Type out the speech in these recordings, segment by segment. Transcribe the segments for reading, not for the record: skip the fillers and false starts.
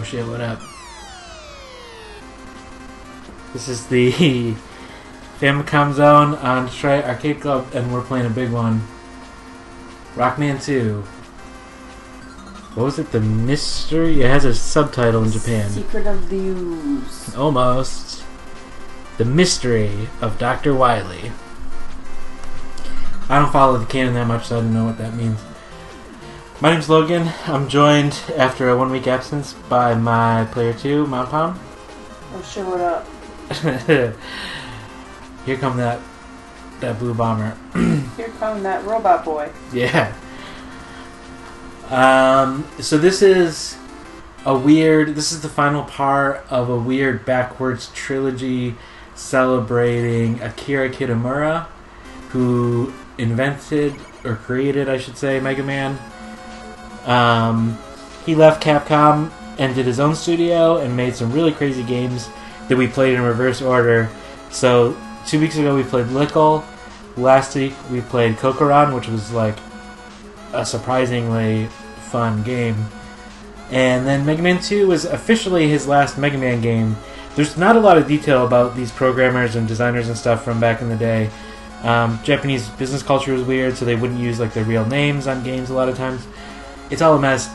shit, what up? This is the Famicom Zone on Detroit Arcade Club, and we're playing a big one. Rockman 2. What was it? The Mystery? It has a subtitle in Japan. Secret of the Ooze. Almost. The Mystery of Dr. Wily. I don't follow the canon that much, so I don't know what that means. My name's Logan. I'm joined after a 1 week absence by my player 2, Mount Pound. Oh shit, what up? Here come that blue bomber. Here come that robot boy. Yeah. So this is the final part of a weird backwards trilogy celebrating Akira Kitamura, who invented, or created, I should say, Mega Man. He left Capcom and did his own studio and made some really crazy games that we played in reverse order. So 2 weeks ago we played Lickle. Last week we played Kokoron, which was like a surprisingly fun game. And then Mega Man 2 was officially his last Mega Man game. There's not a lot of detail about these programmers and designers and stuff from back in the day. Japanese business culture was weird, so they wouldn't use like their real names on games a lot of times. It's all a mess.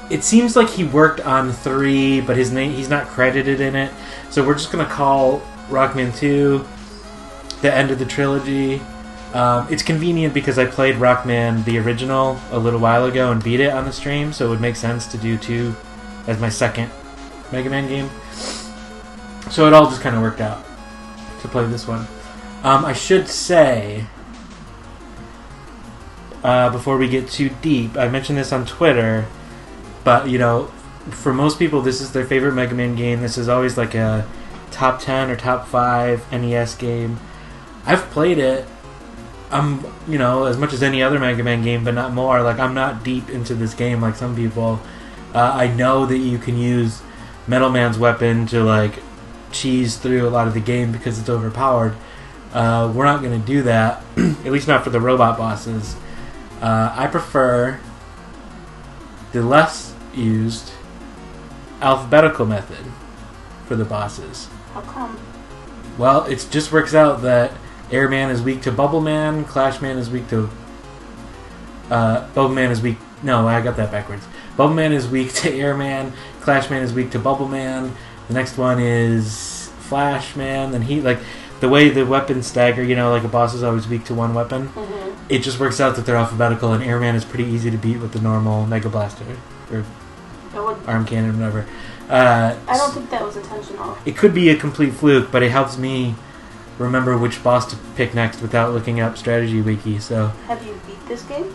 It seems like he worked on 3, but he's not credited in it. So we're just going to call Rockman 2 the end of the trilogy. It's convenient because I played Rockman, the original, a little while ago and beat it on the stream, so it would make sense to do 2 as my second Mega Man game. So it all just kind of worked out to play this one. I should say, before we get too deep, I mentioned this on Twitter, but, you know, for most people, this is their favorite Mega Man game. This is always like a top 10 or top 5 NES game. I've played it, you know, as much as any other Mega Man game, but not more. Like, I'm not deep into this game like some people. I know that you can use Metal Man's weapon to, like, cheese through a lot of the game because it's overpowered. We're not going to do that, at least not for the robot bosses. I prefer the less used alphabetical method for the bosses. How come? Well, it just works out that Airman is weak to Bubble Man, Clash Man is weak to... Bubble Man is weak... No, I got that backwards. Bubble Man is weak to Airman, Clash Man is weak to Bubble Man, the next one is Flash Man, and he, like, the way the weapons stagger, you know, like a boss is always weak to one weapon, it just works out that they're alphabetical, and Airman is pretty easy to beat with the normal Mega Blaster, or arm cannon, whatever. I don't think that was intentional. It could be a complete fluke, but it helps me remember which boss to pick next without looking up Strategy Wiki, so... Have you beat this game?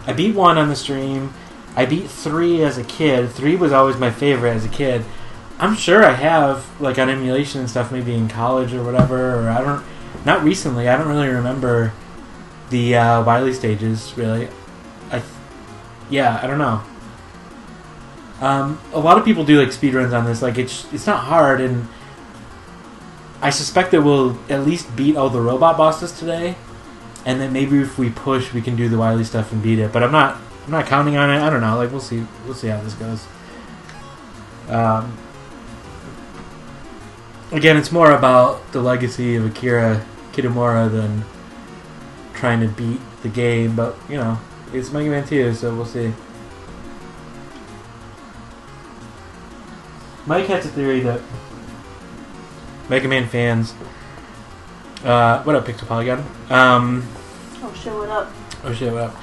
I beat 1 on the stream. I beat 3 as a kid. 3 was always my favorite as a kid. I'm sure I have, like, on emulation and stuff, maybe in college or whatever, or I don't... Not recently. I don't really remember the Wily stages, really. I don't know. A lot of people do, like, speedruns on this. Like, it's not hard, and I suspect that we'll at least beat all the robot bosses today, and then maybe if we push, we can do the Wily stuff and beat it. But I'm not counting on it. I don't know. Like, we'll see how this goes. Again, it's more about the legacy of Akira Kitamura than trying to beat the game, but, you know, it's Mega Man 2, so we'll see. Mike has a theory that Mega Man fans... what up, Pixel Polygon? Oh shit, what up? Oh shit, what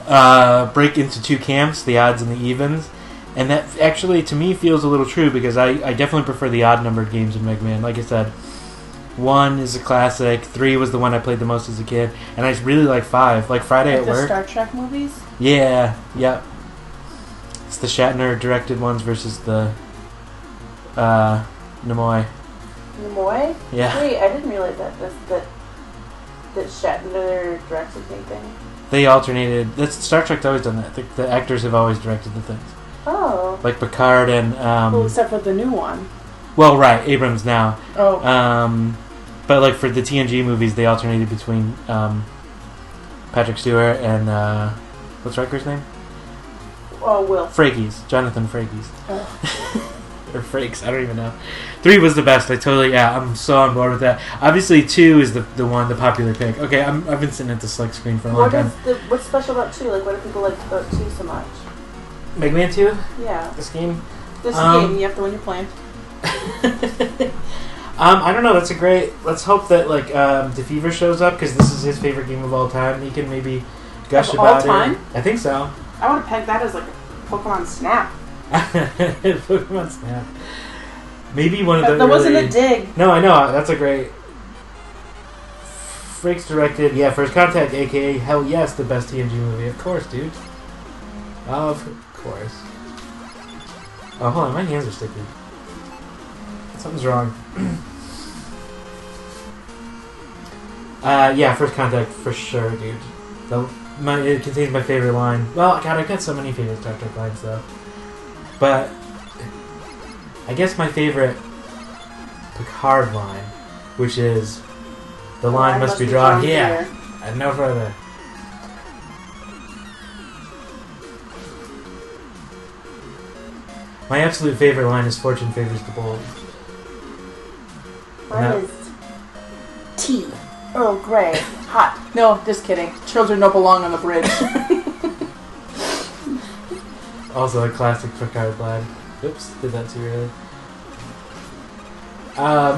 up? Break into 2 camps, the odds and the evens. And that actually, to me, feels a little true, because I definitely prefer the odd-numbered games in Mega Man. Like I said, 1 is a classic, 3 was the one I played the most as a kid, and I really like 5. Like Friday at Work. The Star Trek movies? Yeah, yep. It's the Shatner-directed ones versus the Nimoy. Nimoy? Yeah. Wait, I didn't realize that Shatner directs the same thing. They alternated. Star Trek's always done that. The actors have always directed the things. Oh. Like Picard and... well, except for the new one. Well, right, Abrams now. Oh. But like for the TNG movies, they alternated between Patrick Stewart and what's Riker's name? Will. Frakes. Jonathan Frakes. Oh. Or Frakes, I don't even know. 3 was the best. I'm so on board with that. Obviously, 2 is the popular pick. Okay, I've been sitting at the select screen for a long time. What's special about 2? Like, what do people like about 2 so much? Mega Man 2? Yeah. This game? This game, you have to win your plan. I don't know. That's a great. Let's hope that DeFever shows up because this is his favorite game of all time. He can maybe gush of about all time? it. I think so. I want to peg that as like Pokemon Snap. Pokemon Snap. Maybe one of the. That wasn't a dig. No, I know. That's a great. Frakes directed. Yeah, First Contact, aka hell yes, the best TNG movie. Of course, dude. Of course. Oh, hold on. My hands are sticky. Something's wrong. Yeah, First Contact for sure, dude. It contains my favorite line. Well, God, I've got so many favorite Star Trek lines, though. But I guess my favorite Picard line, which is the line must be drawn here and no further. My absolute favorite line is "Fortune favors the bold." Mine is tea, Earl Grey, hot. No, just kidding. Children don't belong on the bridge. Also a classic Picard line. Oops, did that too early.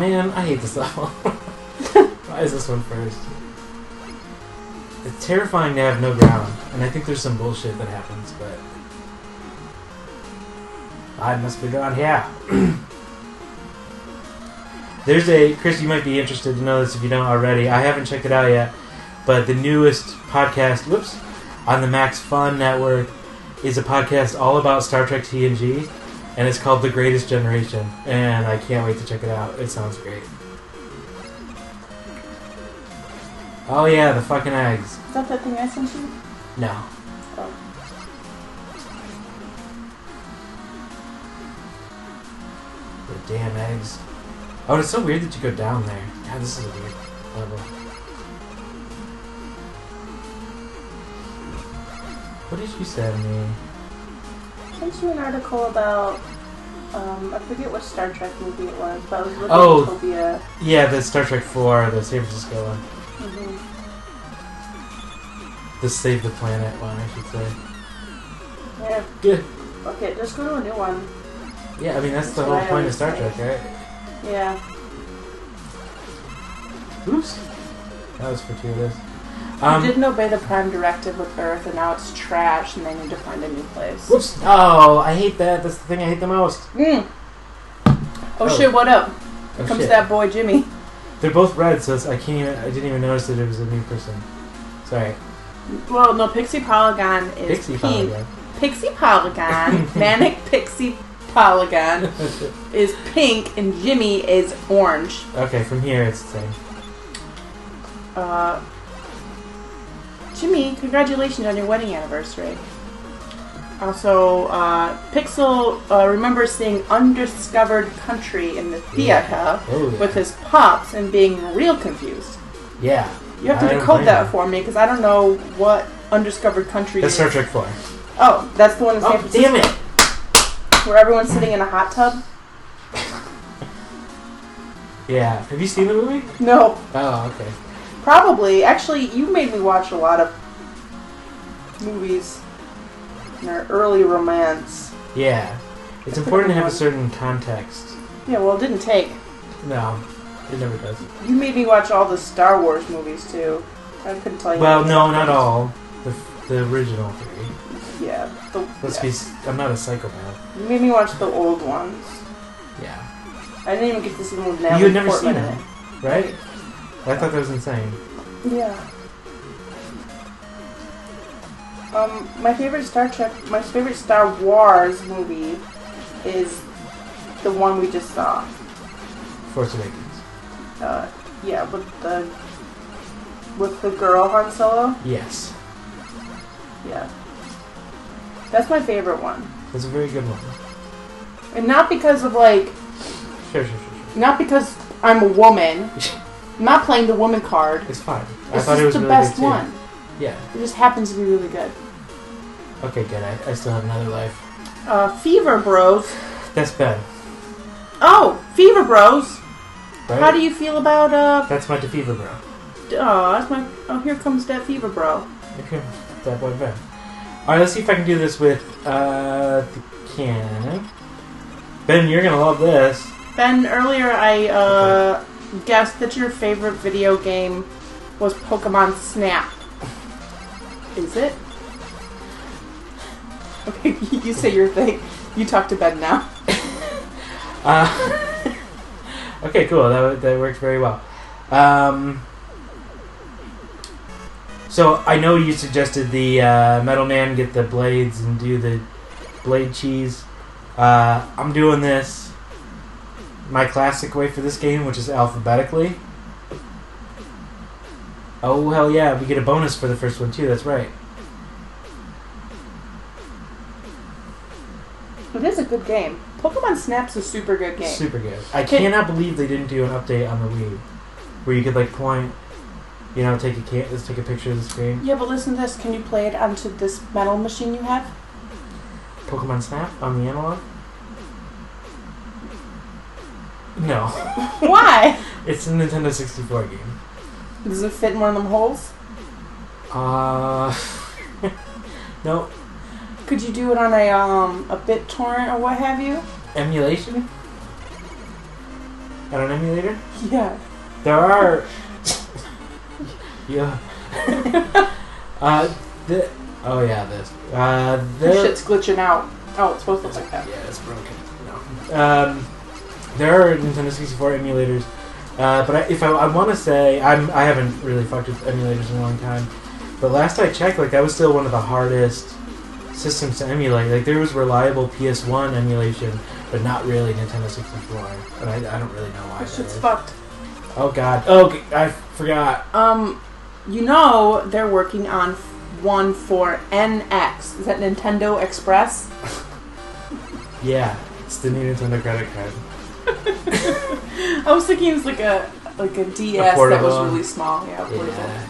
Man, I hate this level. Why is this one first? It's terrifying to have no ground, and I think there's some bullshit that happens, but... I must be drawn here. There's Chris, you might be interested to know this if you don't already. I haven't checked it out yet, but the newest podcast, on the Max Fun Network is a podcast all about Star Trek TNG, and it's called The Greatest Generation, and I can't wait to check it out. It sounds great. Oh yeah, the fucking eggs. Is that thing I sent you? No. Oh. The damn eggs. Oh, it's so weird that you go down there. God, this is a weird level. What did you say to me? I sent you an article about, I forget which Star Trek movie it was, but it was with Utopia. Yeah, the Star Trek 4, the San Francisco one. Mm-hmm. The Save the Planet one, I should say. Yeah. Good. Okay, just go to a new one. Yeah, I mean, that's the whole point of Star Trek, right? Yeah. Oops. That was fortuitous. You didn't obey the Prime Directive with Earth, and now it's trash, and they need to find a new place. Whoops. Oh, I hate that. That's the thing I hate the most. Oh shit, what up? Here comes that boy, Jimmy. They're both red, so I didn't even notice that it was a new person. Sorry. Well, no, Pixie Polygon is pink. Polygon. Pixie Polygon, Manic Pixie Polygon, is pink, and Jimmy is orange. Okay, from here it's the same. Jimmy, congratulations on your wedding anniversary. Also, Pixel remembers seeing Undiscovered Country in the theater with his pops and being real confused. Yeah. You have to decode that for me, because I don't know what Undiscovered Country is. That's Star Trek 4. Oh, that's the one in San Francisco? Damn it! Where everyone's sitting in a hot tub? Yeah. Have you seen the movie? No. Oh, okay. Probably. Actually, you made me watch a lot of movies in our early romance. Yeah. It's important to have a certain context. Yeah, well, it didn't take. No, it never does. You made me watch all the Star Wars movies, too. I couldn't tell you. Well, no, not all. The original 3. Yeah. I'm not a psychopath. You made me watch the old ones. Yeah. I didn't even get to see them with Natalie You had never Portman seen in them, it. right? I thought that was insane. Yeah. My favorite Star Wars movie is the one we just saw. Force Awakens. Yeah, with the girl Han Solo. Yes. Yeah. That's my favorite one. That's a very good one. And not because of Sure. not because I'm a woman. I'm not playing the woman card. It's fine. I thought it was the really best one. Yeah. It just happens to be really good. Okay, good. I still have another life. Fever Bros. That's Ben. Oh, Fever Bros. Right? How do you feel about That's my Fever Bro. Oh, that's my. Oh, here comes that Fever Bro. Okay, that boy Ben. Alright, let's see if I can do this with the cannon. Ben, you're gonna love this. Ben, earlier I guessed that your favorite video game was Pokemon Snap. Is it? Okay, you say your thing. You talk to Ben now. Okay, cool. That worked very well. So I know you suggested the Metal Man get the blades and do the blade cheese. I'm doing this my classic way for this game, which is alphabetically. Oh, hell yeah. We get a bonus for the first one, too. That's right. It is a good game. Pokemon Snap's a super good game. Super good. I cannot believe they didn't do an update on the Wii where you could, like, point, you know, take a picture of the screen. Yeah, but listen to this. Can you play it onto this metal machine you have? Pokemon Snap on the analog? No. Why? It's a Nintendo 64 game. Does it fit in one of them holes? No. Could you do it on a BitTorrent or what have you? Emulation? On an emulator? Yeah. There are... yeah. Oh yeah, this. This shit's glitching out. Oh, it's supposed to look like that. Yeah, it's broken. No. There are Nintendo 64 emulators, but I want to say I haven't really fucked with emulators in a long time. But last I checked, like that was still one of the hardest systems to emulate. Like there was reliable PS1 emulation, but not really Nintendo 64. And I don't really know why. This shit's fucked. Oh god. Oh, I forgot. You know they're working on one for NX. Is that Nintendo Express? Yeah, it's the new Nintendo credit card. I was thinking it was like a DS that was really small. Yeah, portable. Yeah.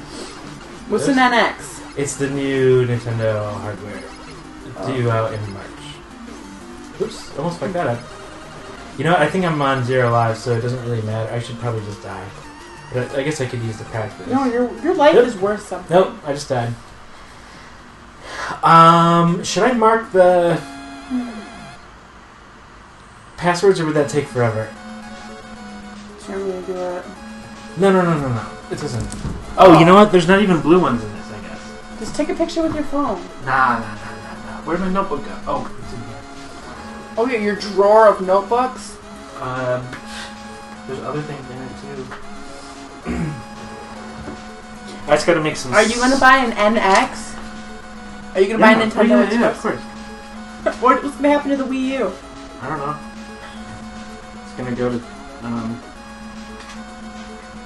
What's an NX? It's the new Nintendo hardware. Due out in March. Oops, almost fucked that up. You know what? I think I'm on 0 lives, so it doesn't really matter. I should probably just die. But I guess I could use the practice. No, your life is worth something. Nope, I just died. Should I mark the passwords, or would that take forever? Should we do it? No. It doesn't. Oh, you know what? There's not even blue ones in this, I guess. Just take a picture with your phone. Nah. Where'd my notebook go? Oh, it's in here. Oh, yeah, your drawer of notebooks? There's other things in it, too. I just gotta make some... Are you gonna buy an NX? Are you gonna buy a Nintendo Express? Yeah, of course. What's gonna happen to the Wii U? I don't know. It's gonna go to,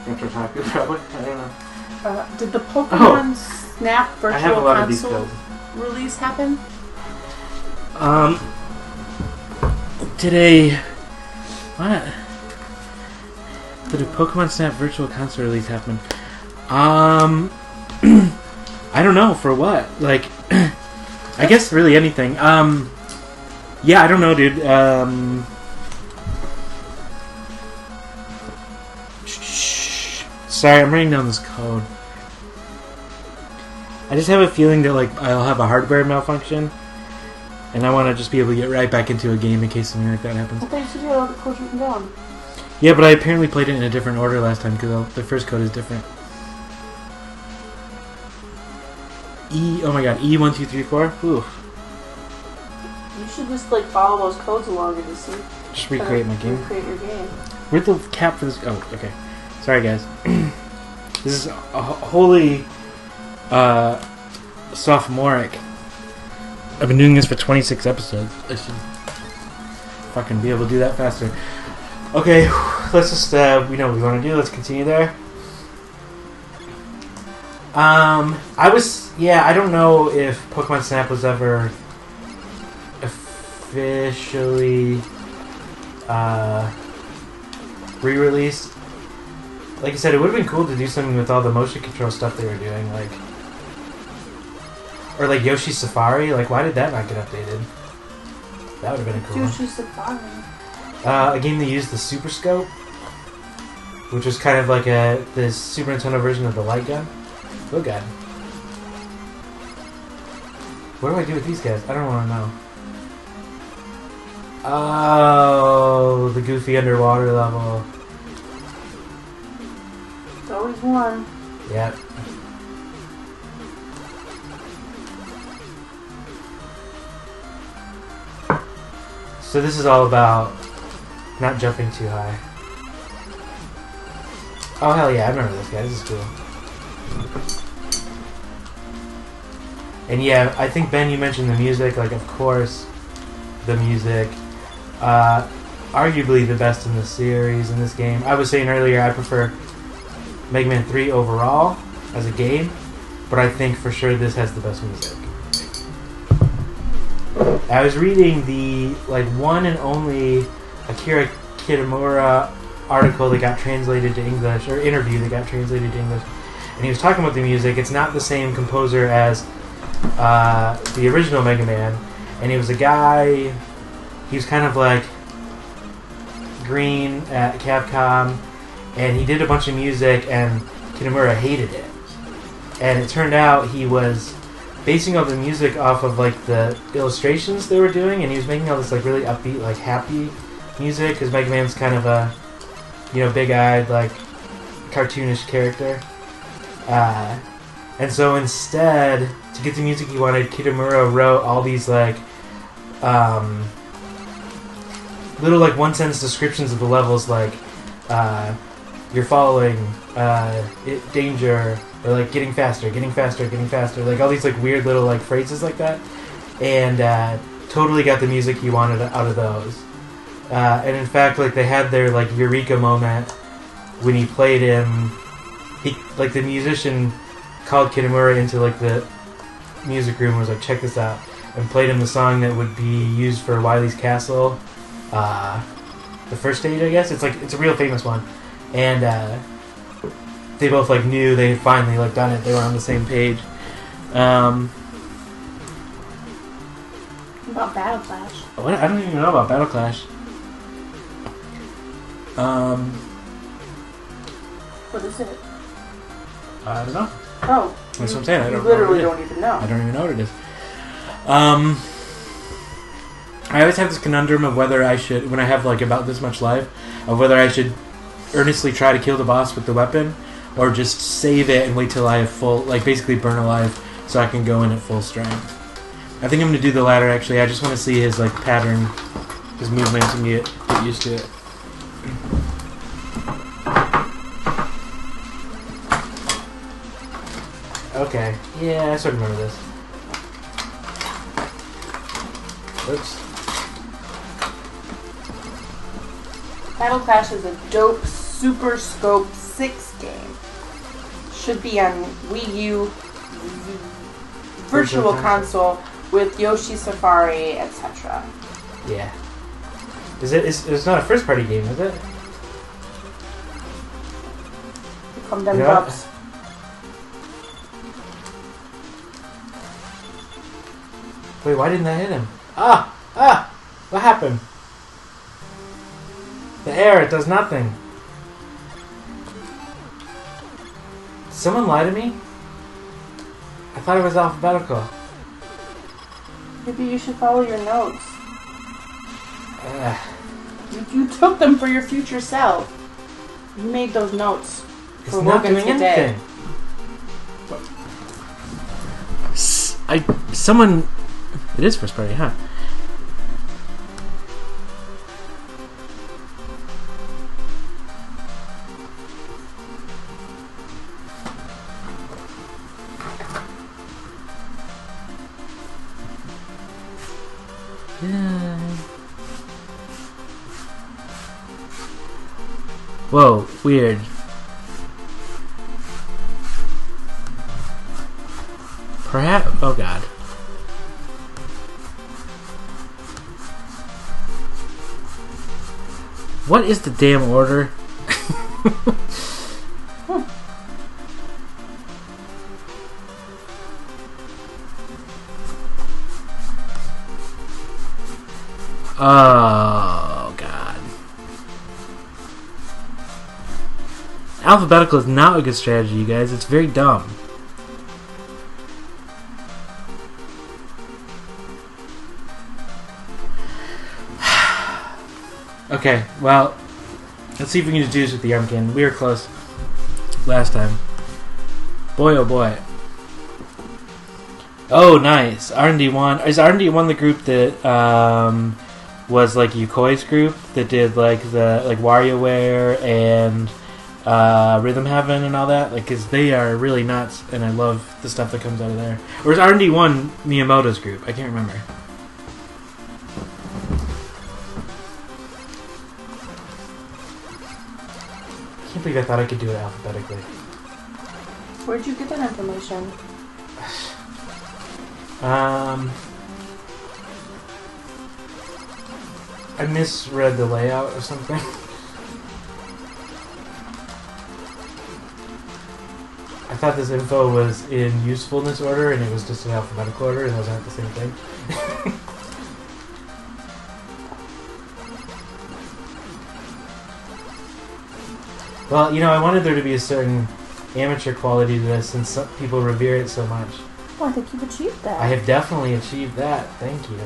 Retro Taku, probably. I don't know. Did the Pokemon Snap Virtual Console release happen? Today... What? Did a Pokemon Snap Virtual Console release happen? I don't know, for what? Like, I guess really anything. Yeah, I don't know, dude. Sorry, I'm writing down this code. I just have a feeling that, like, I'll have a hardware malfunction, and I want to just be able to get right back into a game in case something like that happens. I thought you said you had all the codes written down. Yeah, but I apparently played it in a different order last time, because the first code is different. Oh my god, E1234? Ooh. You should just, like, follow those codes along and just see. Just recreate my game. Recreate your game. Where'd the cap for this? Oh, okay. Sorry, guys. This is a wholly sophomoric. I've been doing this for 26 episodes. I should fucking be able to do that faster. Okay, let's just, we know what we want to do. Let's continue there. I don't know if Pokemon Snap was ever officially re-released. Like I said, it would have been cool to do something with all the motion control stuff they were doing. Like, Or like Yoshi's Safari. Like, why did that not get updated? That would have been a cool one. Yoshi's Safari. A game that used the Super Scope, which was kind of like the Super Nintendo version of the light gun. Oh god. What do I do with these guys? I don't want to know. Oh, the goofy underwater level. It's always one. Yep. So this is all about not jumping too high. Oh hell yeah, I remember this guy. This is cool. And yeah, I think Ben, you mentioned the music. Like, of course, the music. Arguably the best in the series in this game. I was saying earlier I prefer Mega Man 3 overall as a game, but I think for sure this has the best music. I was reading the one and only Akira Kitamura article that got translated to English, or interview that got translated to English, and he was talking about the music. It's not the same composer as the original Mega Man, and he was a guy. He was kind of like green at Capcom, and he did a bunch of music, and Kitamura hated it. And it turned out he was basing all the music off of like the illustrations they were doing, and he was making all this like really upbeat, like happy music, because Mega Man's kind of a, you know, big-eyed, like cartoonish character. And so instead, to get the music he wanted, Kitamura wrote all these like little like one-sentence descriptions of the levels, like you're following, danger, or like getting faster, like all these like weird little like phrases like that, and totally got the music he wanted out of those. And in fact, like they had their like eureka moment when he played him. He, like, the musician called Kitamura into like the music room and was like, check this out, and played him the song that would be used for Wily's Castle, the first stage, I guess. It's a real famous one, and they both like knew they had finally like done it. They were on the same page. About Battle Clash. What? I don't even know about Battle Clash. What is it? I don't know. Oh. That's what I'm saying. I don't literally don't even know. I don't even know what it is. I always have this conundrum of whether I should, when I have like about this much life, of whether I should earnestly try to kill the boss with the weapon, or just save it and wait till I have full, like basically burn alive, so I can go in at full strength. I think I'm going to do the latter, actually. I just want to see his like pattern, his movements, and get used to it. Okay. Yeah, I sort of remember this. Oops. Battle Clash is a dope Super Scope 6 game. Should be on Wii U, Virtual Console with Yoshi Safari, etc. Yeah. It's not a first party game, is it? Come them drops. Wait, why didn't that hit him? Ah! What happened? The air, it does nothing. Did someone lie to me? I thought it was alphabetical. Maybe you should follow your notes. You took them for your future self. You made those notes. It's not doing anything. Someone... It is first party, huh? Yeah. Whoa, weird. Perhaps... Oh god. What is the damn order? Oh, God. Alphabetical is not a good strategy, you guys. It's very dumb. Okay, well, let's see if we can do this with the arm cannon. We were close last time. Boy, oh boy. Oh, nice. R&D1. Is R&D1 the group that was like Yokoi's group that did like the WarioWare and Rhythm Heaven and all that? Like, because they are really nuts, and I love the stuff that comes out of there. Or is R&D1 Miyamoto's group? I can't remember. I can't believe I thought I could do it alphabetically. Where'd you get that information? I misread the layout or something. I thought this info was in usefulness order and it was just in alphabetical order, and those aren't the same thing. Well, you know, I wanted there to be a certain amateur quality to this since some people revere it so much. Well, I think you've achieved that. I have definitely achieved that. Thank you.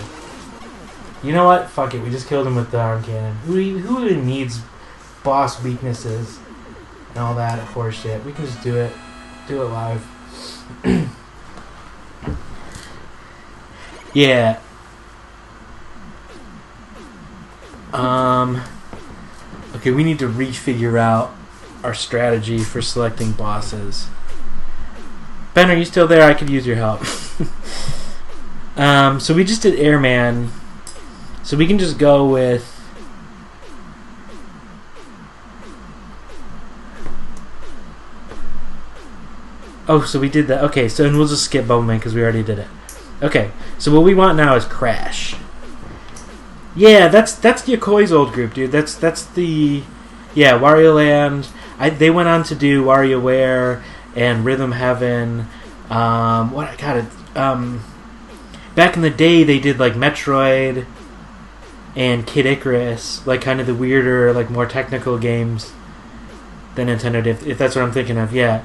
You know what? Fuck it. We just killed him with the arm cannon. Who even needs boss weaknesses and all that horse shit? We can just do it. Do it live. Yeah. Okay, we need to refigure out our strategy for selecting bosses. Ben, are you still there? I could use your help. So we just did Airman. So we can just go with... Oh, so we did that. Okay, so and we'll just skip Bubbleman because we already did it. Okay, so what we want now is Crash. Yeah, that's Yokoi's old group, dude. That's the... Yeah, Wario Land. They went on to do WarioWare and Rhythm Heaven. Back in the day, they did like Metroid and Kid Icarus, like kind of the weirder, like more technical games than Nintendo did, if that's what I'm thinking of. Yeah.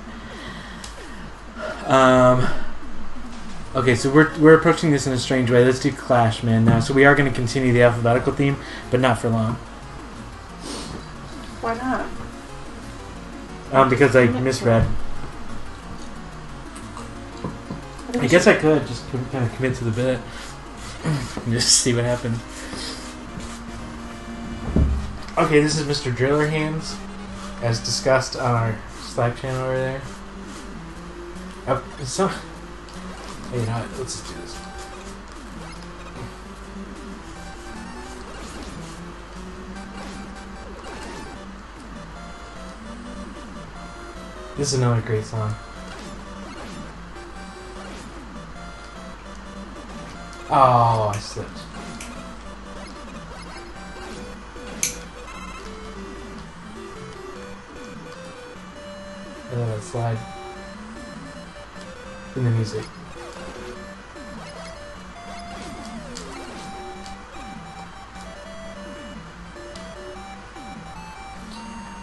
Okay, so we're approaching this in a strange way. Let's do Clash Man now. So we are going to continue the alphabetical theme, but not for long. Why not? Because I misread. I guess I could just kind of commit to the bit and just see what happens. Okay, this is Mr. Driller Hands, as discussed on our Slack channel over there. Hey, you know what? Let's just do this. This is another great song. Oh, I slipped. Let that slide in the music.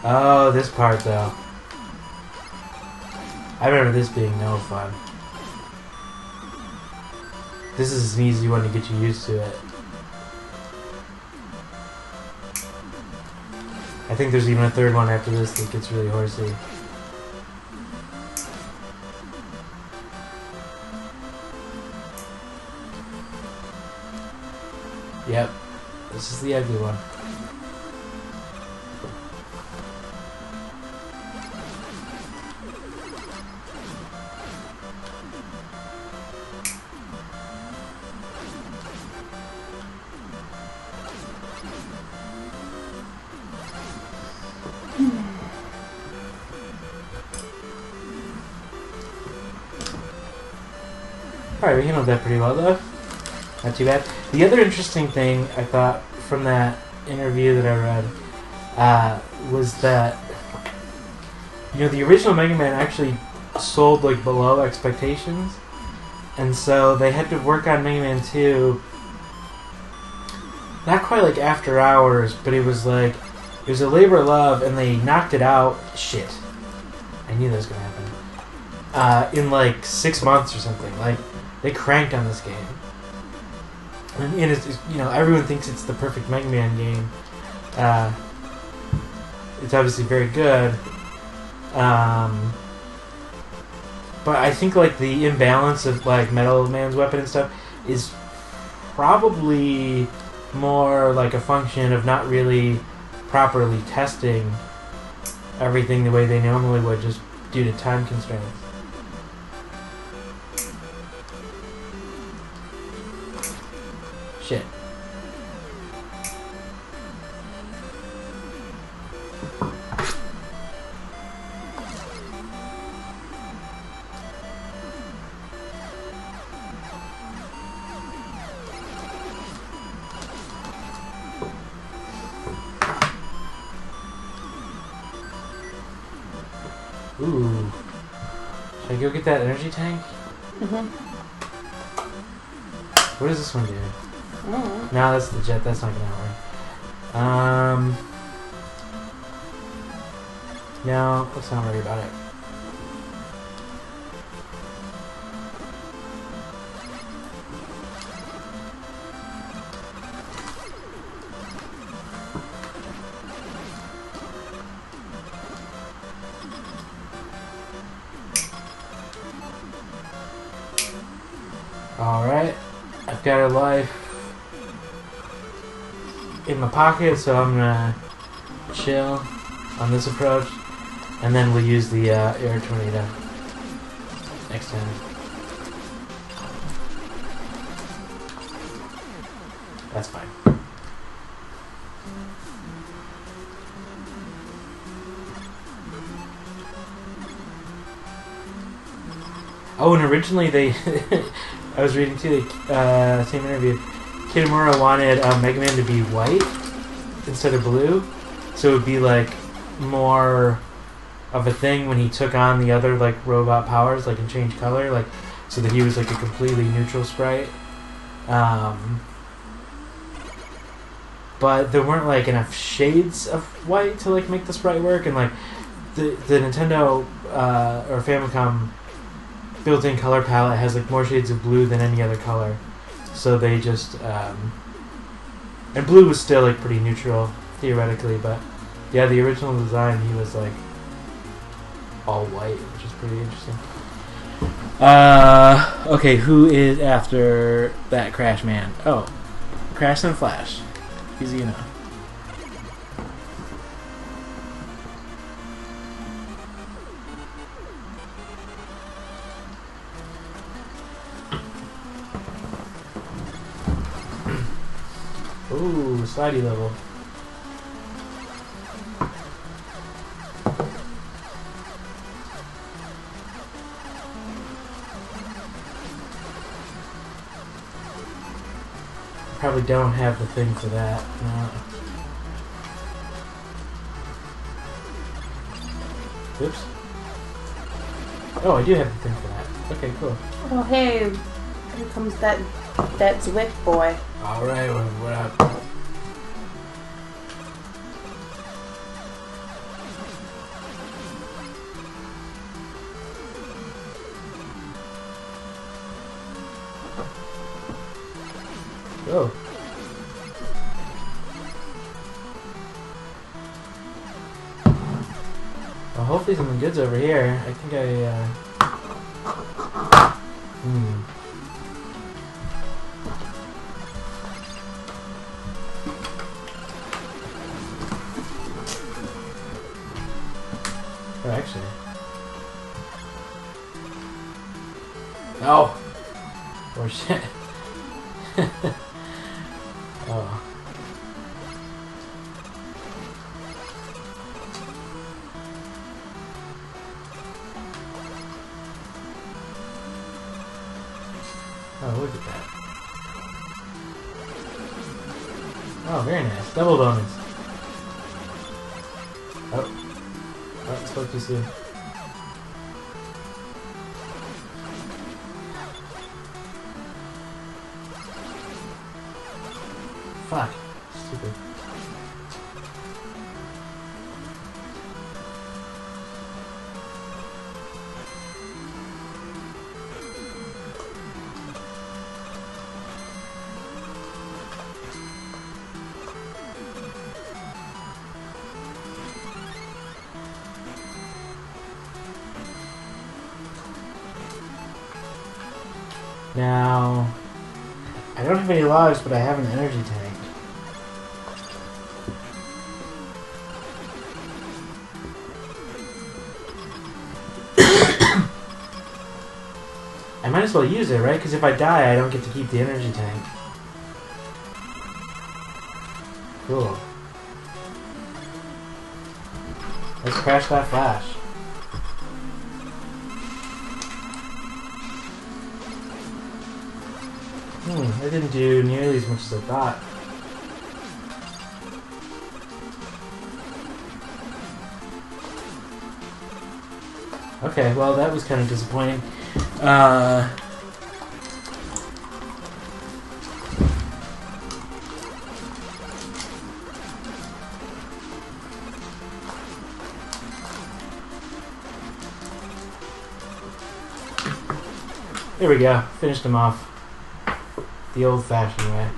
Oh, this part though. I remember this being no fun. This is an easy one to get you used to it. I think there's even a third one after this that gets really horsey. Yep, this is the ugly one. Alright, we handled that pretty well though. Not too bad. The other interesting thing I thought from that interview that I read was that, you know, the original Mega Man actually sold like below expectations, and so they had to work on Mega Man 2 not quite like After Hours, but it was like it was a labor of love, and they knocked it out. Shit, I knew that was gonna happen. In like 6 months or something. Like they cranked on this game, and it's everyone thinks it's the perfect Mega Man game. It's obviously very good. But I think like the imbalance of like Metal Man's weapon and stuff is probably more like a function of not really properly testing everything the way they normally would, just due to time constraints. Shit. Ooh. Should I go get that energy tank? Mm-hmm. What does this one do? Mm-hmm. No, that's the jet. That's not gonna work. No, let's not worry about it. Alright, I've got a life in my pocket, so I'm gonna chill on this approach, and then we'll use the air tornado next time. That's fine. Oh, and originally they... I was reading too, same interview, Kitamura wanted Mega Man to be white instead of blue, so it would be like more of a thing when he took on the other like robot powers, like and changed color, like so that he was like a completely neutral sprite. But there weren't like enough shades of white to like make the sprite work, and like the Nintendo or Famicom built-in color palette has like more shades of blue than any other color, so they just and blue was still like pretty neutral theoretically, but yeah, the original design he was like all white, which is pretty interesting. Okay, who is after that Crash Man? Oh, Crash and Flash, easy enough. Ooh, slidey level. Probably don't have the thing for that. No. Oops. Oh, I do have the thing for that. Okay, cool. Oh, hey, here comes that Zwick boy. Alright, what up? Go. Well, hopefully something good's over here. I think Oh, actually. No! Oh, shit. Oh. Oh, look at that. Oh, very nice. Double bonus. Oh. Oh, spoke too soon. Fuck. Now, I don't have any lives, but I have an energy tank. I might as well use it, right? Because if I die, I don't get to keep the energy tank. Cool. Let's crash that flash. That didn't do nearly as much as I thought. Okay, well that was kind of disappointing. There we go. Finished them off the old-fashioned way.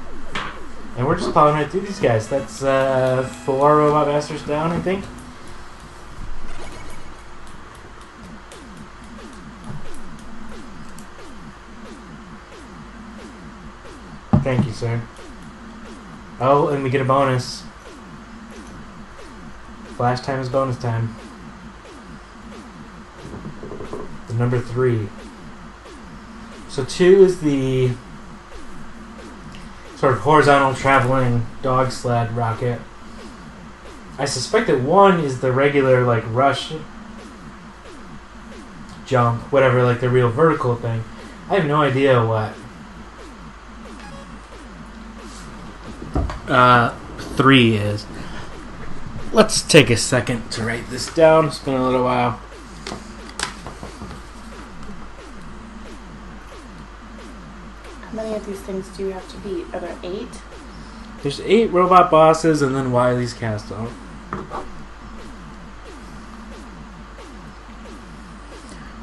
And we're just plowing right through these guys. That's 4 Robot Masters down, I think. Thank you, sir. Oh, and we get a bonus. Flash time is bonus time. The number 3. So 2 is the sort of horizontal traveling dog sled rocket. I suspect that 1 is the regular, like, rush jump, whatever, like the real vertical thing. I have no idea what 3 is. Let's take a second to write this down. It's been a little while. How many of these things do you have to beat? Are there 8? There's 8 robot bosses and then Wily's castle.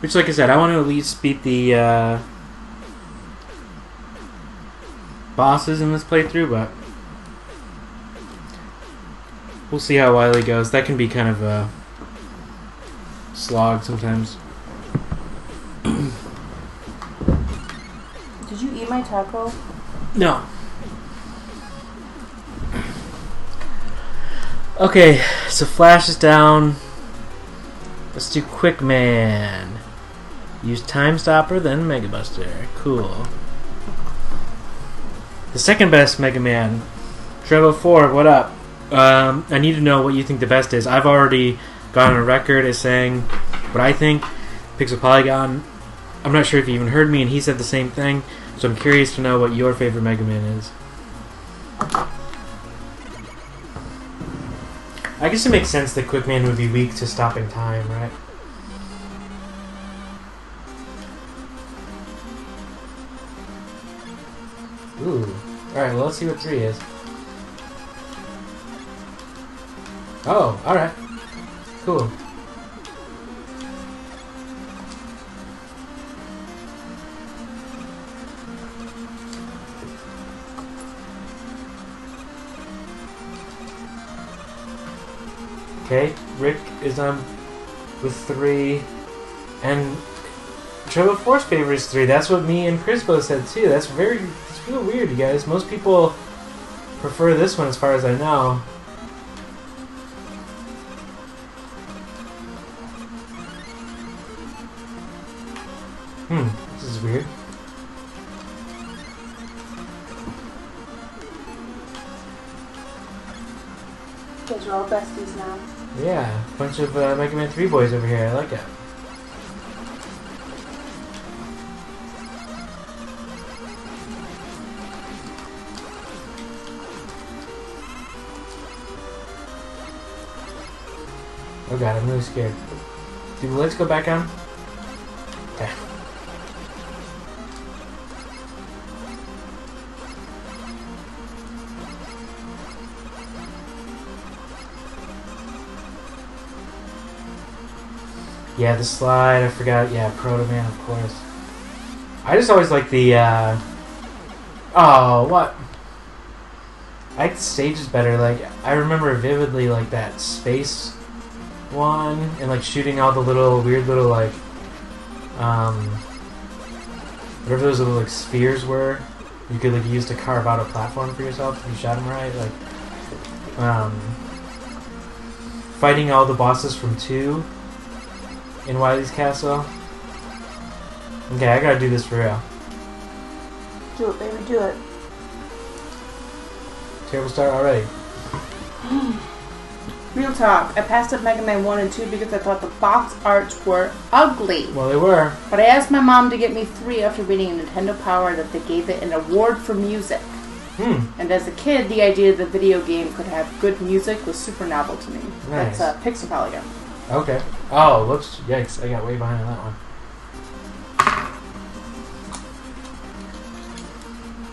Which, like I said, I want to at least beat the bosses in this playthrough, but we'll see how Wily goes. That can be kind of a slog sometimes. Did you eat my taco? No. Okay, so Flash is down. Let's do Quick Man. Use Time Stopper, then Mega Buster. Cool. The second best Mega Man. Trevo 4, what up? I need to know what you think the best is. I've already gone on record as saying what I think. Pixel Polygon, I'm not sure if he even heard me, and he said the same thing. So I'm curious to know what your favorite Mega Man is. I guess it makes sense that Quick Man would be weak to stopping time, right? Ooh. Alright, well, let's see what 3 is. Oh, alright. Cool. Okay, Rick is on with 3, and Trevo 4's favorite is 3. That's what me and Chris both said too. It's real weird, you guys. Most people prefer this one as far as I know. This is weird. You guys are all besties now. Yeah, bunch of Mega Man 3 boys over here. I like it. Oh god, I'm really scared. Do the lights go back on? Okay. Yeah, the slide, I forgot. Yeah, Proto Man, of course. I just always like the, oh, what? I like the stages better. Like, I remember vividly, like, that space one, and, like, shooting all the little, weird little, like, whatever those little like spheres were, you could like use to carve out a platform for yourself if you shot them right. Like, fighting all the bosses from 2 in Wily's castle. Okay, I gotta do this for real. Do it, baby, do it. Terrible start already. Real talk. I passed up Mega Man 1 and 2 because I thought the box arts were ugly. Well, they were. But I asked my mom to get me 3 after reading in Nintendo Power that they gave it an award for music. And as a kid, the idea that the video game could have good music was super novel to me. Nice. That's Pixel Polygon. Okay. Oh, whoops. Yikes. I got way behind on that one.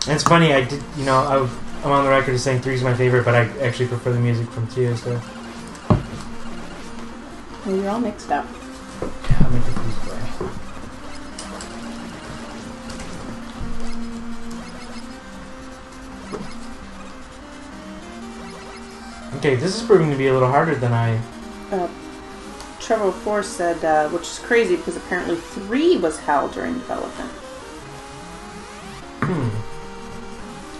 And it's funny, I did, you know, I'm on the record as saying 3 is my favorite, but I actually prefer the music from 2, so. Well, you're all mixed up. Yeah, let me take these away. Okay, this is proving to be a little harder than I... Trevor Force said, which is crazy because apparently 3 was hell during development.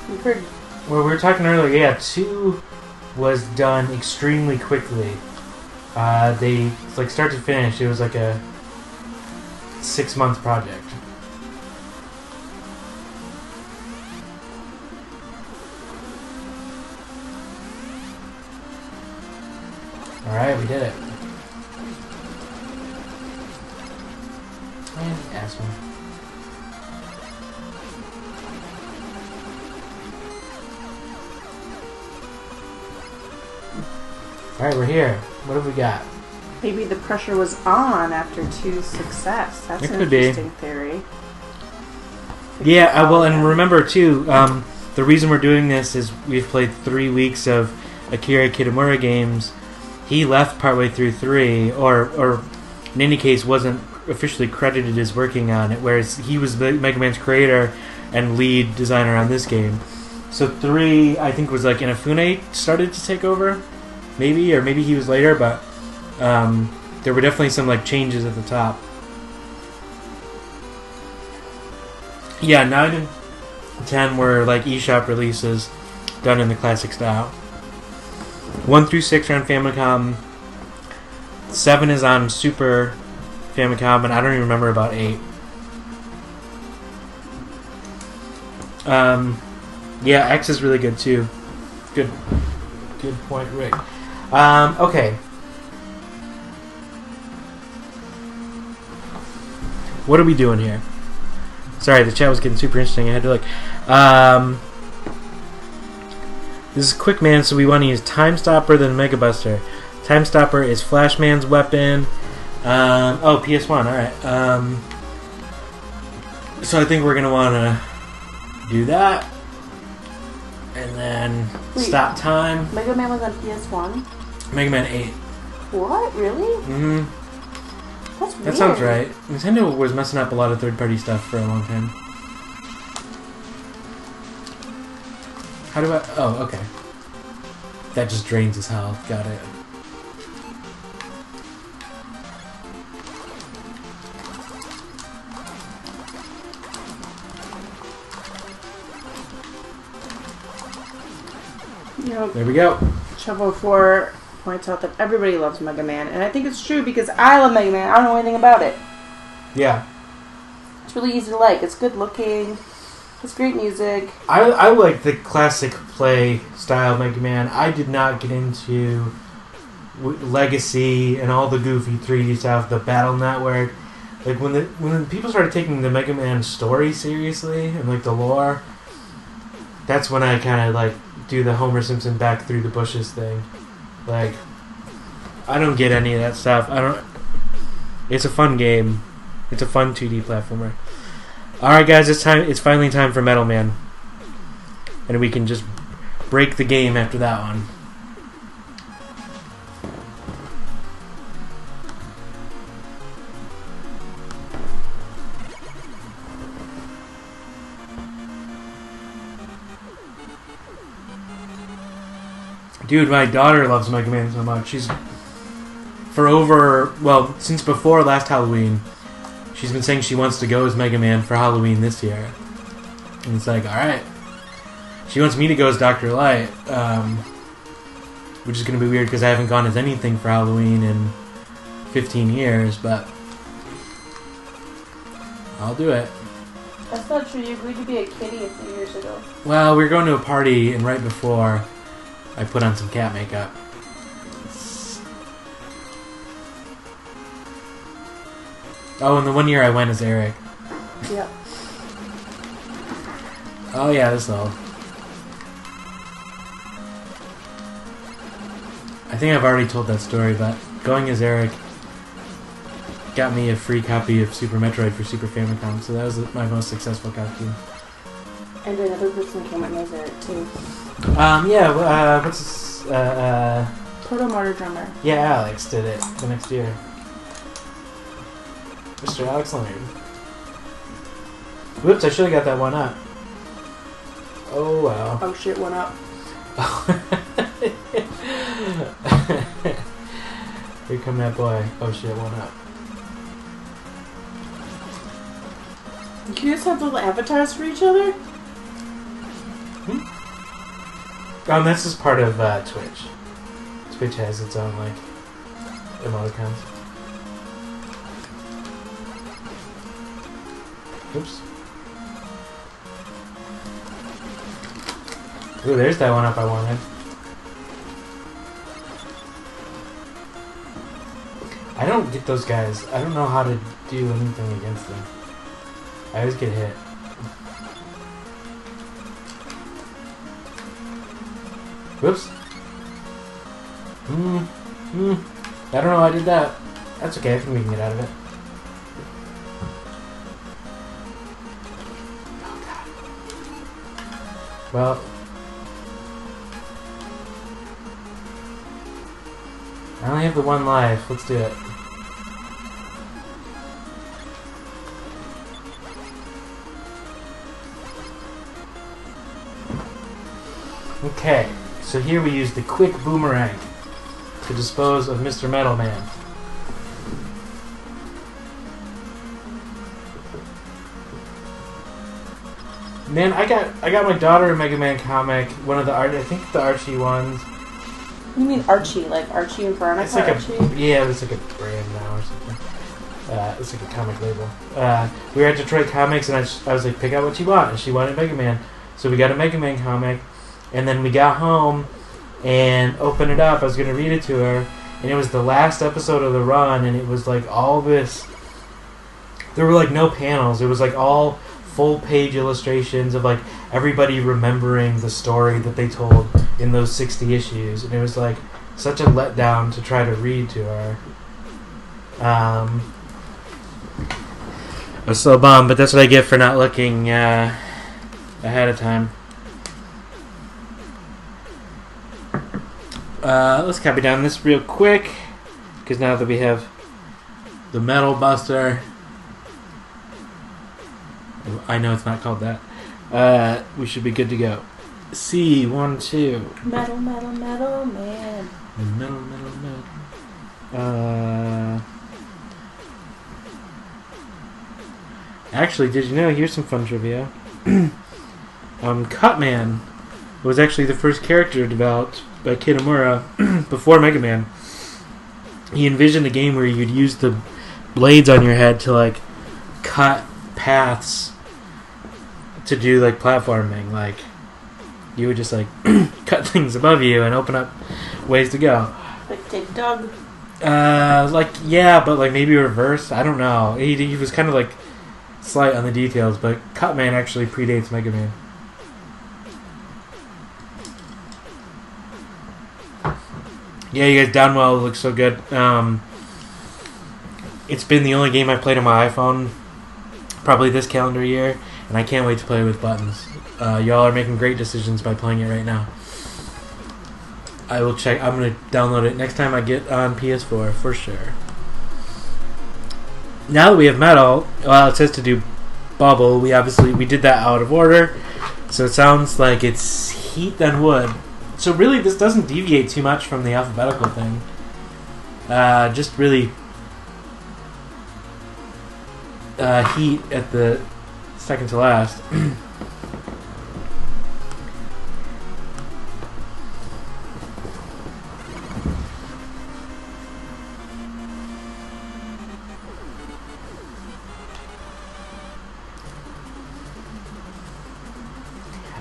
We've heard... Well, we were talking earlier, yeah, 2 was done extremely quickly. They, like, start to finish, it was like a 6-month project. Alright, we did it. And asshole. Alright, we're here. What have we got? Maybe the pressure was on after 2's success. That's an interesting theory. Yeah, well, and remember, too, the reason we're doing this is we've played 3 weeks of Akira Kitamura games. He left partway through 3, or in any case, wasn't officially credited as working on it, whereas he was Mega Man's creator and lead designer on this game. So 3, I think, was like Inafune started to take over. Maybe, or maybe he was later, but there were definitely some like changes at the top. Yeah, 9 and 10 were like eShop releases done in the classic style. 1 through 6 are on Famicom. 7 is on Super Famicom, and I don't even remember about 8. Yeah, X is really good too. Good point, Rick. Okay. What are we doing here? Sorry, the chat was getting super interesting. I had to look. This is Quick Man, so we want to use Time Stopper then Mega Buster. Time Stopper is Flashman's weapon. Oh, PS1, alright. So I think we're going to want to do that. And then stop time. Mega Man was on PS1? Mega Man 8. What? Really? Mm-hmm. That's weird. That sounds right. Nintendo was messing up a lot of third-party stuff for a long time. How do I... Oh, okay. That just drains his health. Got it. You know, there we go. Shovel 4 points out that everybody loves Mega Man, and I think it's true because I love Mega Man. I don't know anything about it. Yeah. It's really easy to like. It's good looking. It's great music. I like the classic play style Mega Man. I did not get into Legacy and all the goofy 3D stuff, the Battle Network. Like when people started taking the Mega Man story seriously and like the lore, that's when I kind of like do the Homer Simpson back through the bushes thing. Like, I don't get any of that stuff. It's a fun game. It's a fun 2D platformer. Alright guys, it's finally time for Metal Man. And we can just break the game after that one. Dude, my daughter loves Mega Man so much. She's since before last Halloween, she's been saying she wants to go as Mega Man for Halloween this year. And it's like, alright. She wants me to go as Dr. Light, which is going to be weird because I haven't gone as anything for Halloween in 15 years, but I'll do it. That's not true. You agreed to be a kitty a few years ago. Well, we were going to a party, and right before, I put on some cat makeup. Oh, and the one year I went as Eric. Yep. Oh yeah, this all. I think I've already told that story, but going as Eric got me a free copy of Super Metroid for Super Famicom, so that was my most successful costume. And another person came out as Eric too. What's this? Proto Martyr Drummer. Yeah, Alex did it the next year. Mr. Alex Leonard. Whoops, I should have got that one up. Oh wow. Oh shit, one up. Here come that boy. Oh shit, one up. You guys have little avatars for each other? This is part of Twitch. Twitch has its own, like, emoticons. Oops. Ooh, there's that one up I wanted. I don't get those guys. I don't know how to do anything against them. I always get hit. Whoops. I don't know how I did that. That's okay, I think we can get out of it. Oh god. Well. I only have the one life. Let's do it. Okay, so here we use the quick boomerang to dispose of Mr. Metal Man. Man, I got my daughter a Mega Man comic, one of the I think the Archie ones. You mean Archie, like Archie and Veronica? It's like Archie? Yeah, it's like a brand now or something. It's like a comic label. We were at Detroit Comics, and I was like, pick out what you want, and she wanted Mega Man, so we got a Mega Man comic, and then we got home and opened it up. I was gonna read it to her, and it was the last episode of the run, and it was like all this. There were like no panels. It was like all full-page illustrations of like everybody remembering the story that they told in those 60 issues, and it was like such a letdown to try to read to her. I was so bummed, but that's what I get for not looking ahead of time. Let's copy down this real quick, because now that we have the Metal Buster, I know it's not called that, we should be good to go. C12. Metal, metal, metal, man. Metal, metal, metal. Actually, did you know? Here's some fun trivia. Cutman was actually the first character developed by Kitamura before Mega Man. He envisioned a game where you'd use the blades on your head to like cut paths to do like platforming. Like you would just like cut things above you and open up ways to go. Like Dig Dug? Yeah, but like maybe reverse. I don't know. He was kind of like slight on the details, but Cutman actually predates Mega Man. Yeah, you guys, Downwell looks so good. It's been the only game I've played on my iPhone probably this calendar year, and I can't wait to play with buttons. Y'all are making great decisions by playing it right now. I will check. I'm going to download it next time I get on PS4 for sure. Now that we have Metal, well, it says to do Bubble. We did that out of order, so it sounds like it's Heat then Wood. So really, this doesn't deviate too much from the alphabetical thing. Just really heat at the second to last.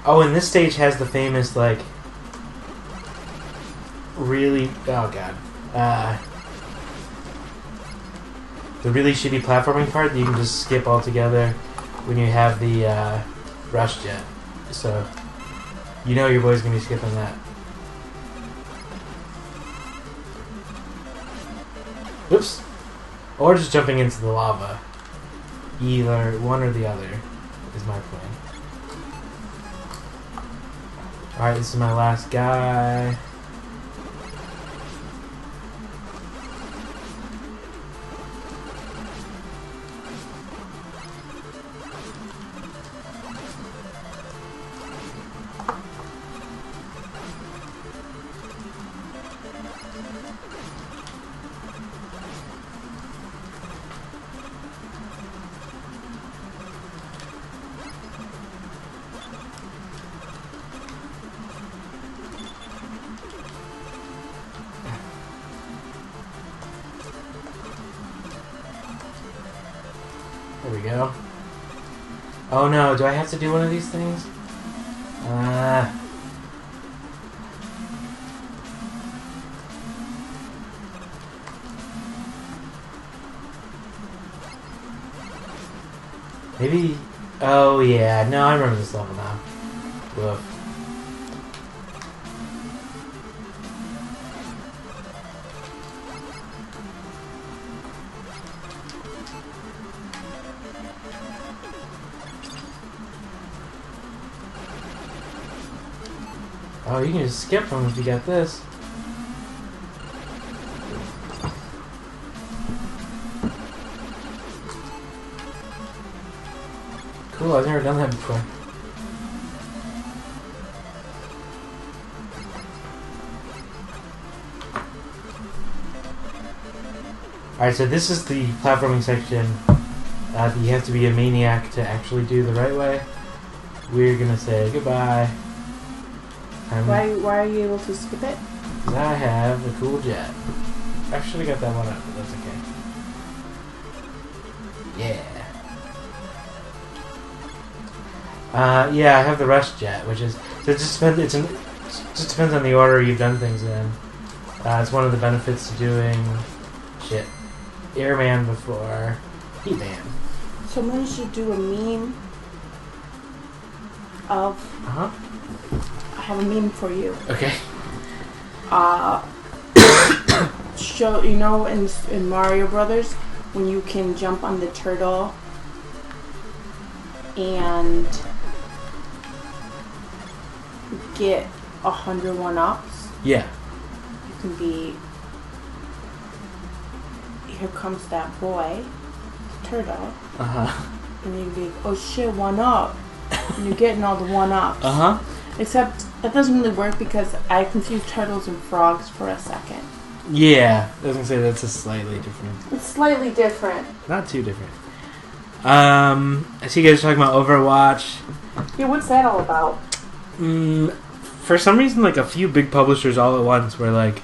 Oh, and this stage has the famous, like, really... Oh, God. The really shitty platforming part that you can just skip altogether when you have the rush jet. So, you know your boy's going to be skipping that. Oops. Or just jumping into the lava. Either one or the other is my plan. Alright, this is my last guy. There we go. Oh no, do I have to do one of these things? Maybe... Oh yeah, no, I remember this level now. Woof. Oh, you can just skip them if you got this. Cool, I've never done that before. Alright, so this is the platforming section that you have to be a maniac to actually do the right way. We're gonna say goodbye. Why are you able to skip it? Because I have a cool jet. I should have got that one up, but that's okay. Yeah. Yeah, I have the rush jet, which is... So it just depends, just depends on the order you've done things in. It's one of the benefits to doing... Shit. Airman before Heatman. Someone should do a meme of... Uh-huh. I have a meme for you. Okay. Show, you know, in Mario Brothers, when you can jump on the turtle and get 100 1-ups. Yeah. You can be... Here comes that boy, the turtle. Uh-huh. And you can be, oh shit, 1-up. And you're getting all the 1-ups. Uh-huh. Except, that doesn't really work because I confused turtles and frogs for a second. Yeah. I was going to say that's a slightly different... It's slightly different. Not too different. I see you guys talking about Overwatch. Yeah, what's that all about? For some reason, like, a few big publishers all at once were like,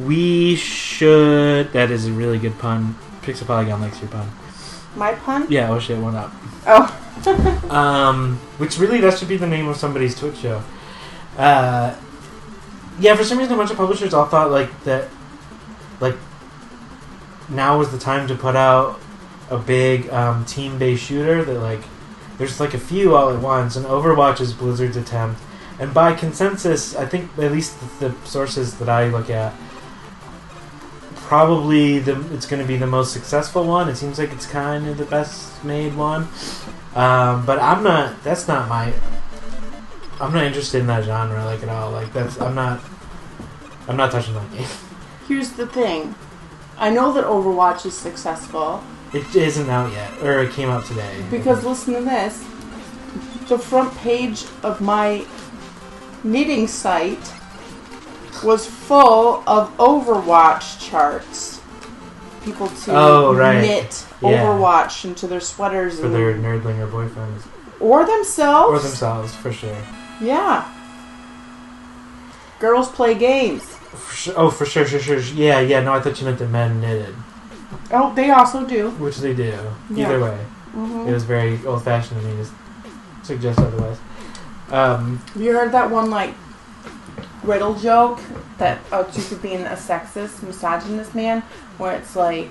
we should... That is a really good pun. Pixel Polygon likes your pun. My pun? Yeah, oh shit, 1-up. Oh. Which really, that should be the name of somebody's Twitch show. Yeah, for some reason, a bunch of publishers all thought, like, that, like, now was the time to put out a big, team-based shooter that, like, there's, like, a few all at once, and Overwatch is Blizzard's attempt. And by consensus, I think, at least the sources that I look at, probably it's going to be the most successful one. It seems like it's kind of the best made one. But I'm not interested in that genre, like, at all. Like, I'm not touching that game. Here's the thing. I know that Overwatch is successful. It isn't out yet, or it came out today. Because listen to this. The front page of my knitting site was full of Overwatch charts. people to knit Yeah. Overwatch into their sweaters. For their nerdlinger boyfriends. Or themselves. Or themselves, for sure. Yeah. Girls play games. For sure. Yeah, no, I thought you meant that men knitted. Oh, they also do. Which they do. Yeah. Either way. Mm-hmm. It was very old-fashioned of me to suggest otherwise. Have you heard that one, riddle joke that you could being a sexist, misogynist man, where it's a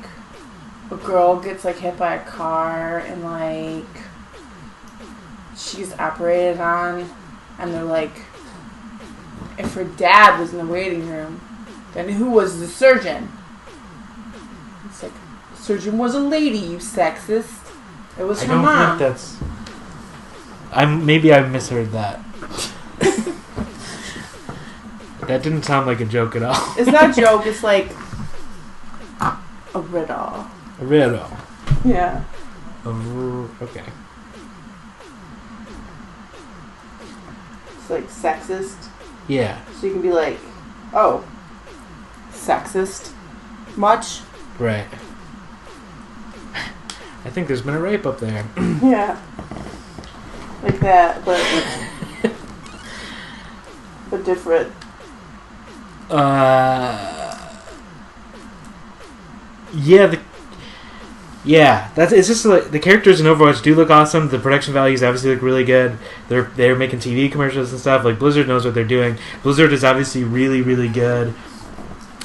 girl gets hit by a car and she's operated on, and they're like, if her dad was in the waiting room, then who was the surgeon? It's the surgeon was a lady, you sexist. It was her mom. I don't think that's... Maybe I misheard that. That didn't sound like a joke at all. It's not a joke, it's a riddle. A riddle. Yeah. Okay. It's sexist. Yeah. So you can be oh, sexist. Much? Right. I think there's been a rape up there. Yeah. Like that, but different. It's just the characters in Overwatch do look awesome. The production values obviously look really good. They're making TV commercials and stuff. Blizzard knows what they're doing. Blizzard is obviously really, really good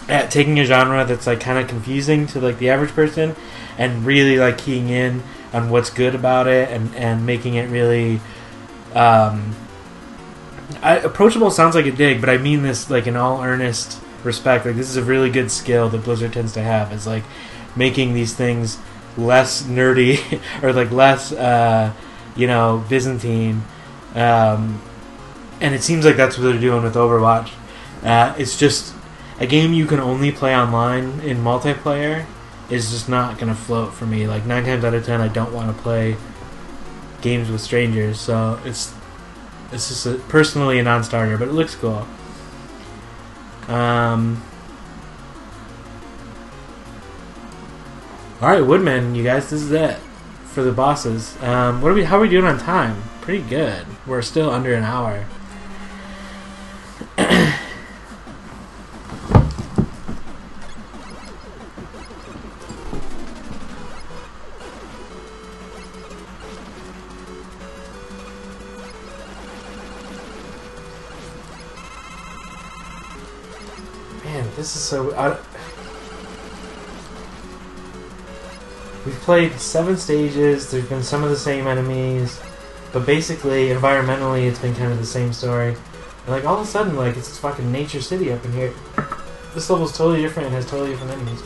at taking a genre that's kind of confusing to the average person and really keying in on what's good about it and making it really approachable. Sounds like a dig, but I mean this in all earnest respect. This is a really good skill that Blizzard tends to have, is making these things less nerdy or less Byzantine, and it seems like that's what they're doing with Overwatch. It's just a game you can only play online in multiplayer is just not going to float for me. 9 times out of 10 I don't want to play games with strangers, so it's just personally a non-starter, but it looks cool. Alright, Woodman, you guys, this is it for the bosses. How are we doing on time? Pretty good. We're still under an hour. Man, this is so... We've played 7 stages, there's been some of the same enemies, but basically, environmentally, it's been kind of the same story. And all of a sudden, it's this fucking nature city up in here. This level's totally different and has totally different enemies.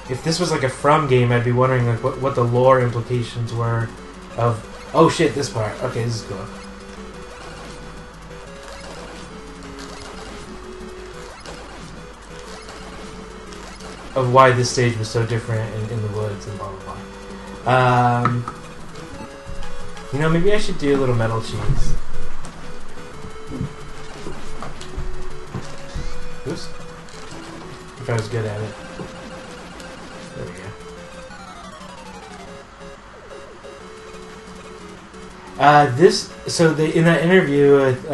If this was a From game, I'd be wondering what the lore implications were of... Oh shit, this part. Okay, this is cool. Of why this stage was so different in the woods and blah blah blah. Maybe I should do a little metal cheese. Oops. If I was good at it. There we go. In that interview with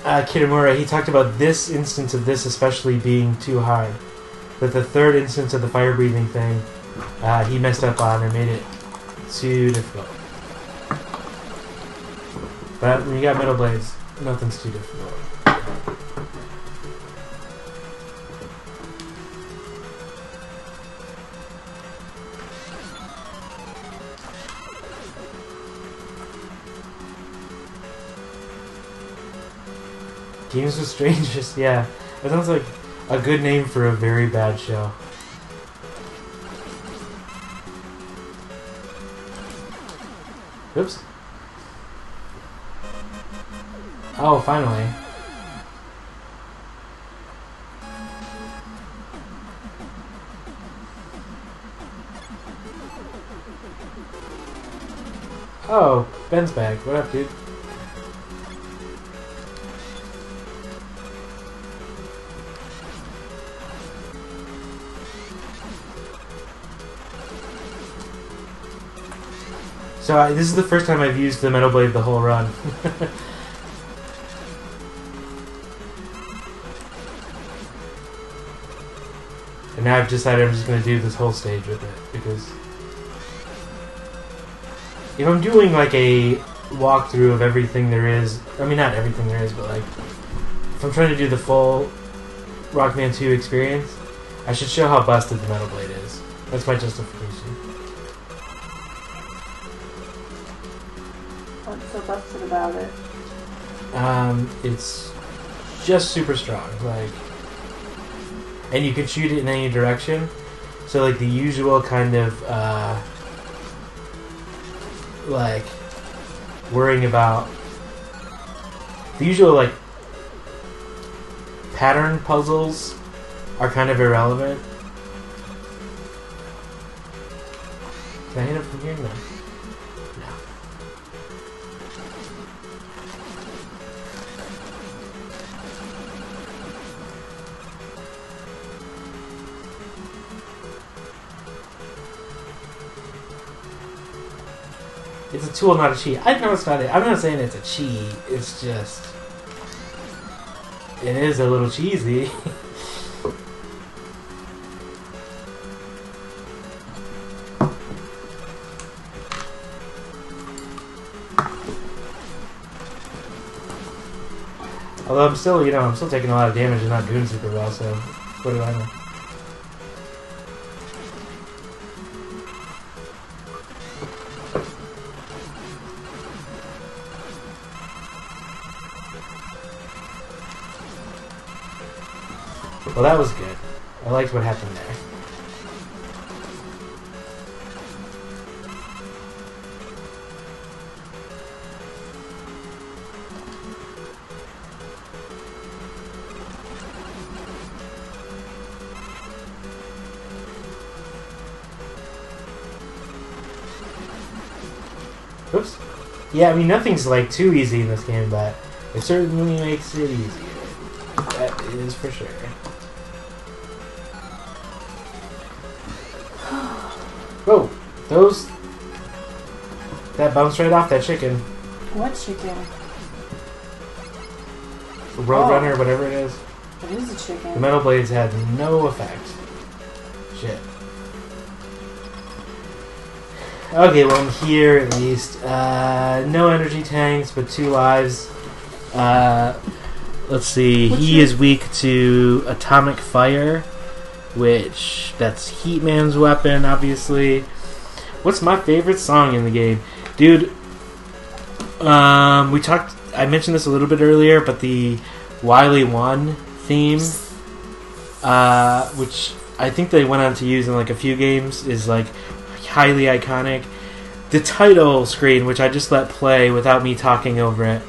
Kitamura, he talked about this instance of this especially being too hard. That the third instance of the fire breathing thing, he messed up on and made it too difficult. But when you got metal blades, nothing's too difficult. Games with Strangers, yeah. That sounds like a good name for a very bad show. Oops. Oh, finally. Oh, Ben's back. What up, dude? So this is the first time I've used the Metal Blade the whole run. And now I've decided I'm just going to do this whole stage with it, because if I'm doing like a walkthrough of everything there is, I mean not everything there is, but like if I'm trying to do the full Rockman 2 experience, I should show how busted the Metal Blade is. That's my justification. What's so busted about it? It's just super strong, like, and you can shoot it in any direction. So like the usual kind of like worrying about the usual like pattern puzzles are kind of irrelevant. Can I hit it from here? No. No. It's a tool, not a cheat. I know it's not it. I'm not saying it's a cheat. It's just it is a little cheesy. Although I'm still taking a lot of damage and not doing super well, so what do I know? Well, that was good. I liked what happened there. Oops. Yeah, I mean, nothing's like too easy in this game, but it certainly makes it easier. That is for sure. Whoa, that bounced right off that chicken. What chicken? Roadrunner, or whatever it is. It is a chicken. The Metal Blades had no effect. Shit. Okay, well I'm here at least. No energy tanks, but 2 lives. Let's see. He is weak to atomic fire, which that's Heatman's weapon, obviously. What's my favorite song in the game, dude? I mentioned this a little bit earlier, but the Wily 1 theme, which I think they went on to use in like a few games, is like highly iconic. The title screen, which I just let play without me talking over it,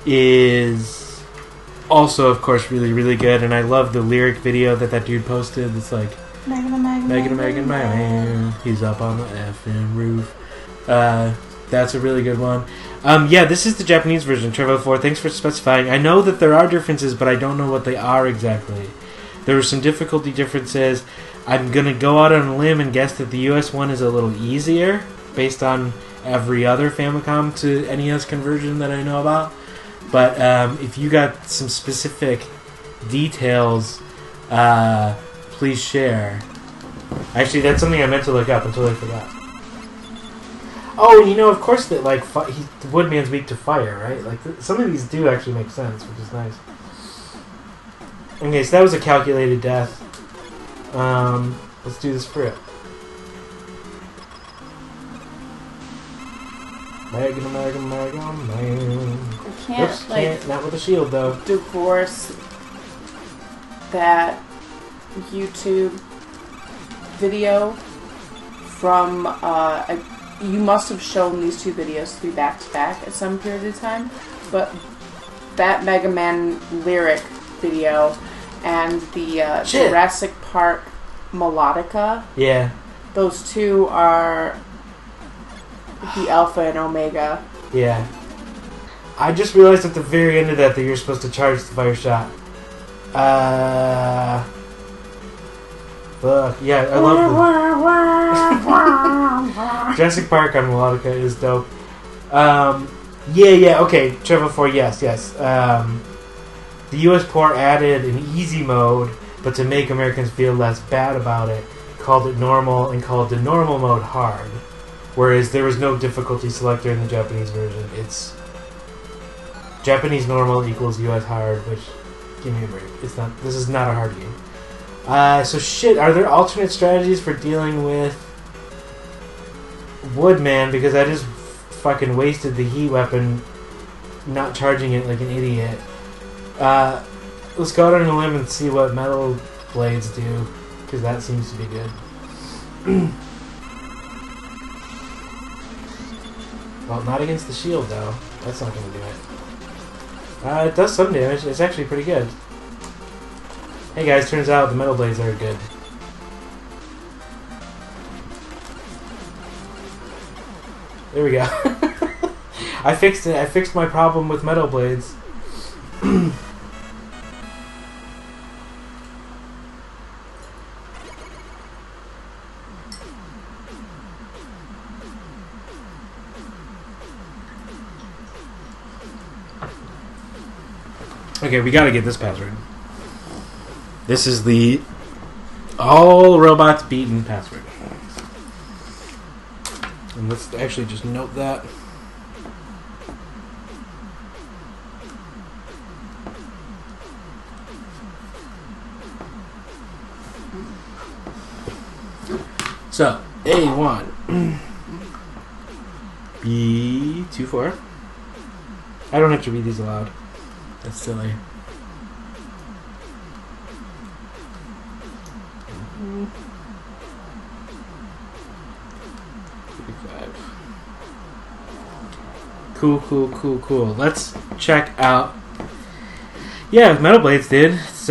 is also, of course, really, really good. And I love the lyric video that dude posted. It's like, Megan, he's up on the effing roof. That's a really good one. Yeah, this is the Japanese version, Trevo 4. Thanks for specifying. I know that there are differences, but I don't know what they are exactly. There were some difficulty differences. I'm going to go out on a limb and guess that the US one is a little easier, based on every other Famicom to NES conversion that I know about. But if you got some specific details, please share. Actually, that's something I meant to look up until I forgot. Oh, of course that the Woodman's weak to fire, right? Like some of these do actually make sense, which is nice. Okay, so that was a calculated death. Let's do this for it. Mega. I can't, Oops, not with a shield, though. Divorce that YouTube video from, you must have shown these 2 videos to be back to back at some period of time, but that Mega Man lyric video and the Jurassic Park Melodica, yeah, those 2 are the Alpha and Omega. Yeah. I just realized at the very end of that you're supposed to charge the fire shot. Fuck. Yeah, I love the... Jurassic Park on melodica is dope. Yeah, okay. Travel 4, yes. The US port added an easy mode, but to make Americans feel less bad about it, called it normal and called the normal mode hard. Whereas there was no difficulty selector in the Japanese version. It's Japanese normal equals US hard, which, give me a break. This is not a hard game. So shit, are there alternate strategies for dealing with Woodman? Because I just fucking wasted the heat weapon not charging it like an idiot. Let's go out on a limb and see what metal blades do, because that seems to be good. Well, not against the shield, though. That's not going to do it. It does some damage. It's actually pretty good. Hey guys, turns out the metal blades are good. There we go. I fixed it. I fixed my problem with metal blades. Okay, we gotta get this password. This is the all robots beaten password. And let's actually just note that. So, A1 B24. I don't have to read these aloud. That's silly. Cool. Let's check out. Yeah, with Metal Blades, dude. It's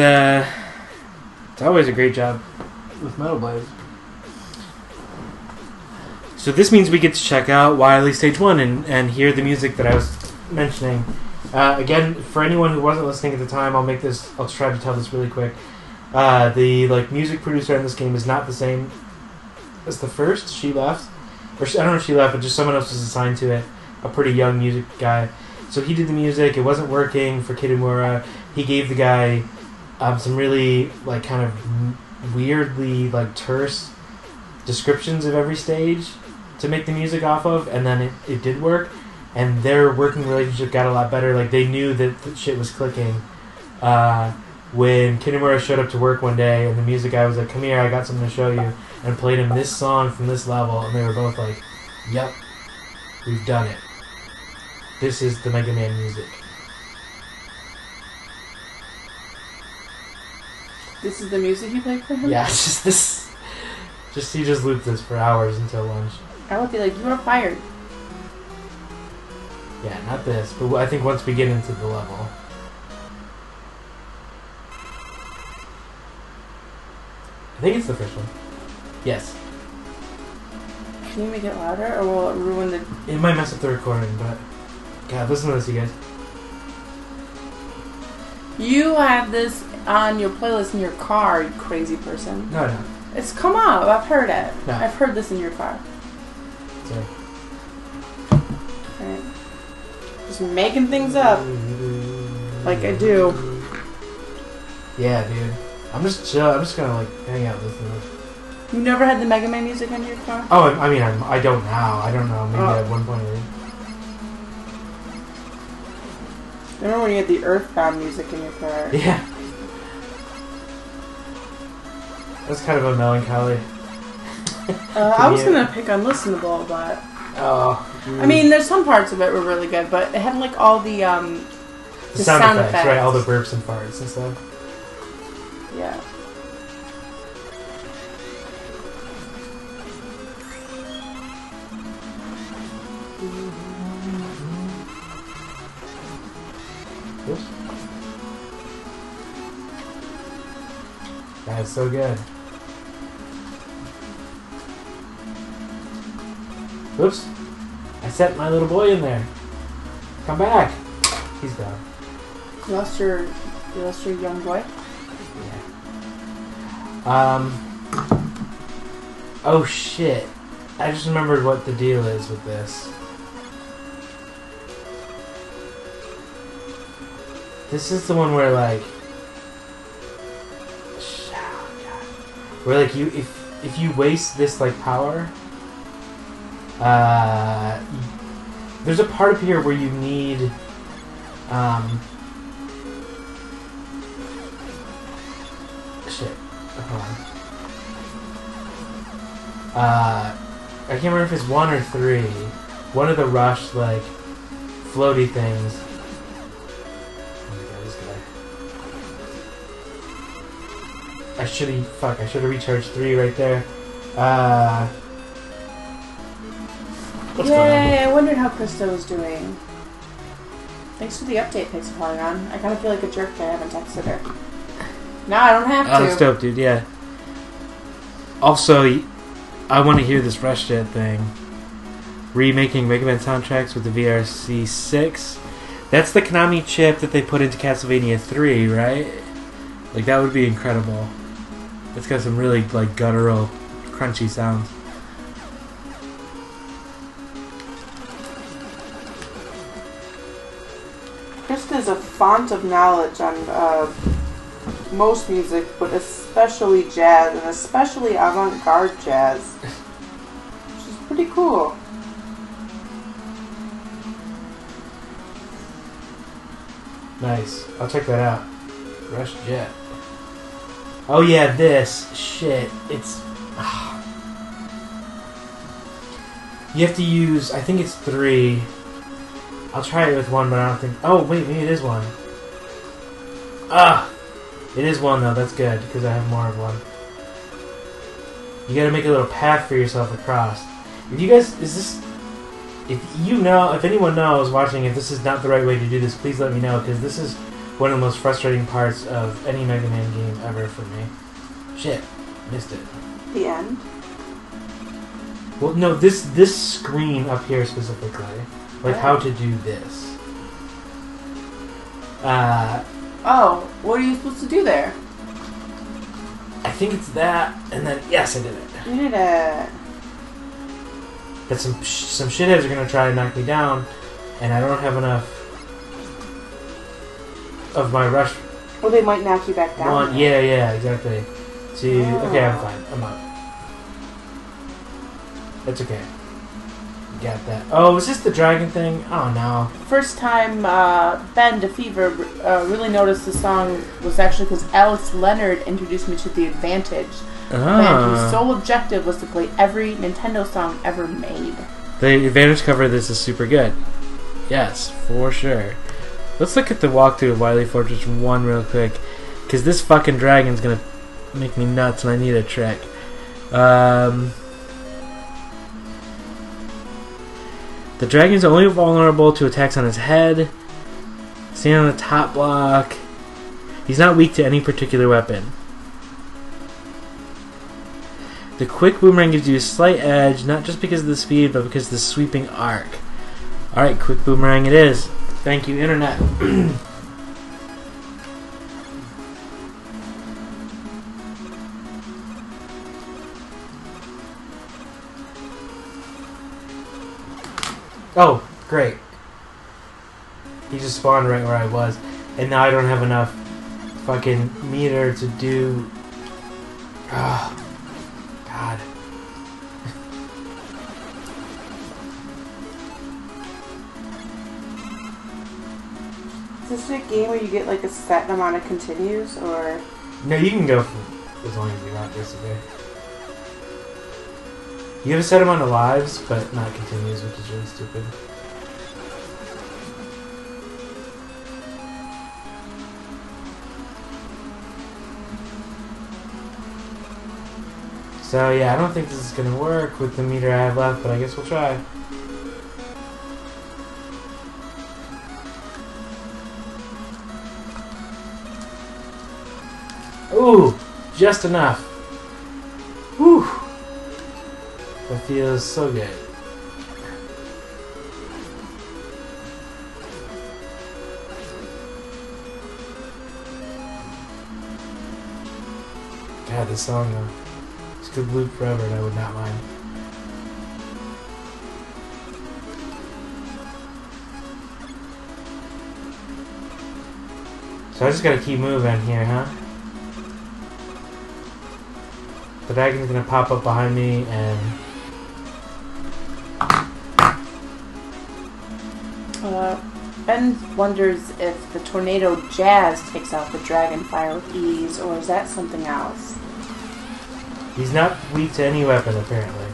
always a great job with Metal Blades. So this means we get to check out Wily Stage 1 and hear the music that I was mentioning. Again, for anyone who wasn't listening at the time, I'll try to tell this really quick. The music producer on this game is not the same as the first. She left. I don't know if she left, but just someone else was assigned to it. A pretty young music guy. So he did the music. It wasn't working for Kitamura. He gave the guy some really kind of weirdly terse descriptions of every stage to make the music off of, and then it did work. And their working relationship got a lot better. They knew that the shit was clicking. When Kitamura showed up to work one day, and the music guy was like, "Come here, I got something to show you," and played him this song from this level, and they were both like, "Yep, we've done it. This is the Mega Man music." This is the music you played for him? Yeah, it's just this. He just looped this for hours until lunch. I would be like, "You are fired." Yeah, not this, but I think once we get into the level. I think it's the first one. Yes. Can you make it louder, or will it ruin the... It might mess up the recording, but... God, listen to this, you guys. You have this on your playlist in your car, you crazy person. No. It's come up. I've heard it. No. I've heard this in your car. Sorry. Alright. Just making things up. Like I do. Yeah, dude. I'm just chill. I'm just gonna hang out listening to this. You never had the Mega Man music in your car? Oh, I mean, I don't now. I don't know. Maybe at one point. Remember when you had the Earthbound music in your car? Yeah. That's kind of a melancholy. I was gonna pick Unlistenable, but... Oh. I mean, there's some parts of it were really good, but it had all the sound effects, right? All the burps and farts and stuff. Yeah. Oops. That is so good. Oops. I set my little boy in there. Come back. He's gone. You lost your young boy? Yeah. Oh shit. I just remembered what the deal is with this. This is the one where like... Where like you... If you waste this like power... there's a part up here where you need... shit. Hold on. I can't remember if it's 1 or 3. One of the rush, like, floaty things. Oh my god, this guy. I should have recharged 3 right there. What's going on? Yay, I wondered how Krista was doing. Thanks for the update, Pixelpolygon. I kind of feel like a jerk that I haven't texted her. Now I don't have to. Oh, that's dope, dude, yeah. Also, I want to hear this Rush Jet thing. Remaking Mega Man soundtracks with the VRC6. That's the Konami chip that they put into Castlevania 3, right? Like, that would be incredible. It's got some really, like, guttural, crunchy sounds. Krista is a font of knowledge on most music, but especially jazz, and especially avant-garde jazz. Which is pretty cool. Nice. I'll check that out. Rush Jet. Oh yeah, this. Shit. It's... You have to use... I think it's 3. I'll try it with 1, but I don't think... Oh, wait, maybe it is 1. It is 1, though. That's good, because I have more of 1. You gotta make a little path for yourself across. If you guys... Is this... If you know... If anyone knows watching, if this is not the right way to do this, please let me know, because this is one of the most frustrating parts of any Mega Man game ever for me. Shit. Missed it. The end? Well, no, this screen up here specifically. Like, how to do this. Oh, what are you supposed to do there? I think it's that, and then, yes, I did it. You did it. But some shitheads are going to try to knock me down, and I don't have enough of my rush. Well, they might knock you back down. Yeah, exactly. Okay, I'm fine. I'm up. It's okay. Got that. Oh, is this the dragon thing? Oh, no. First time Ben DeFever really noticed the song was actually because Alex Leonard introduced me to the Advantage. Ben, whose sole objective was to play every Nintendo song ever made. The Advantage cover of this is super good. Yes, for sure. Let's look at the walkthrough of Wily Fortress 1 real quick, because this fucking dragon's gonna make me nuts and I need a trick. The dragon's only vulnerable to attacks on his head. Stand on the top block. He's not weak to any particular weapon. The quick boomerang gives you a slight edge, not just because of the speed, but because of the sweeping arc. Alright, quick boomerang it is. Thank you, Internet. Oh, great. He just spawned right where I was. And now I don't have enough fucking meter to do... Oh, God. Is this a game where you get like a set amount of continues, or...? No, you can go for as long as you want, basically. You have a set amount of lives, but not continues, which is really stupid. So yeah, I don't think this is gonna work with the meter I have left, but I guess we'll try. Ooh, just enough. Whew. That feels so good. God, this song though. could loop forever and I would not mind. So I just gotta keep moving here, huh? The dragon's gonna pop up behind me and... Ben wonders if the tornado jazz takes out the dragon fire with ease, or is that something else? He's not weak to any weapon, apparently.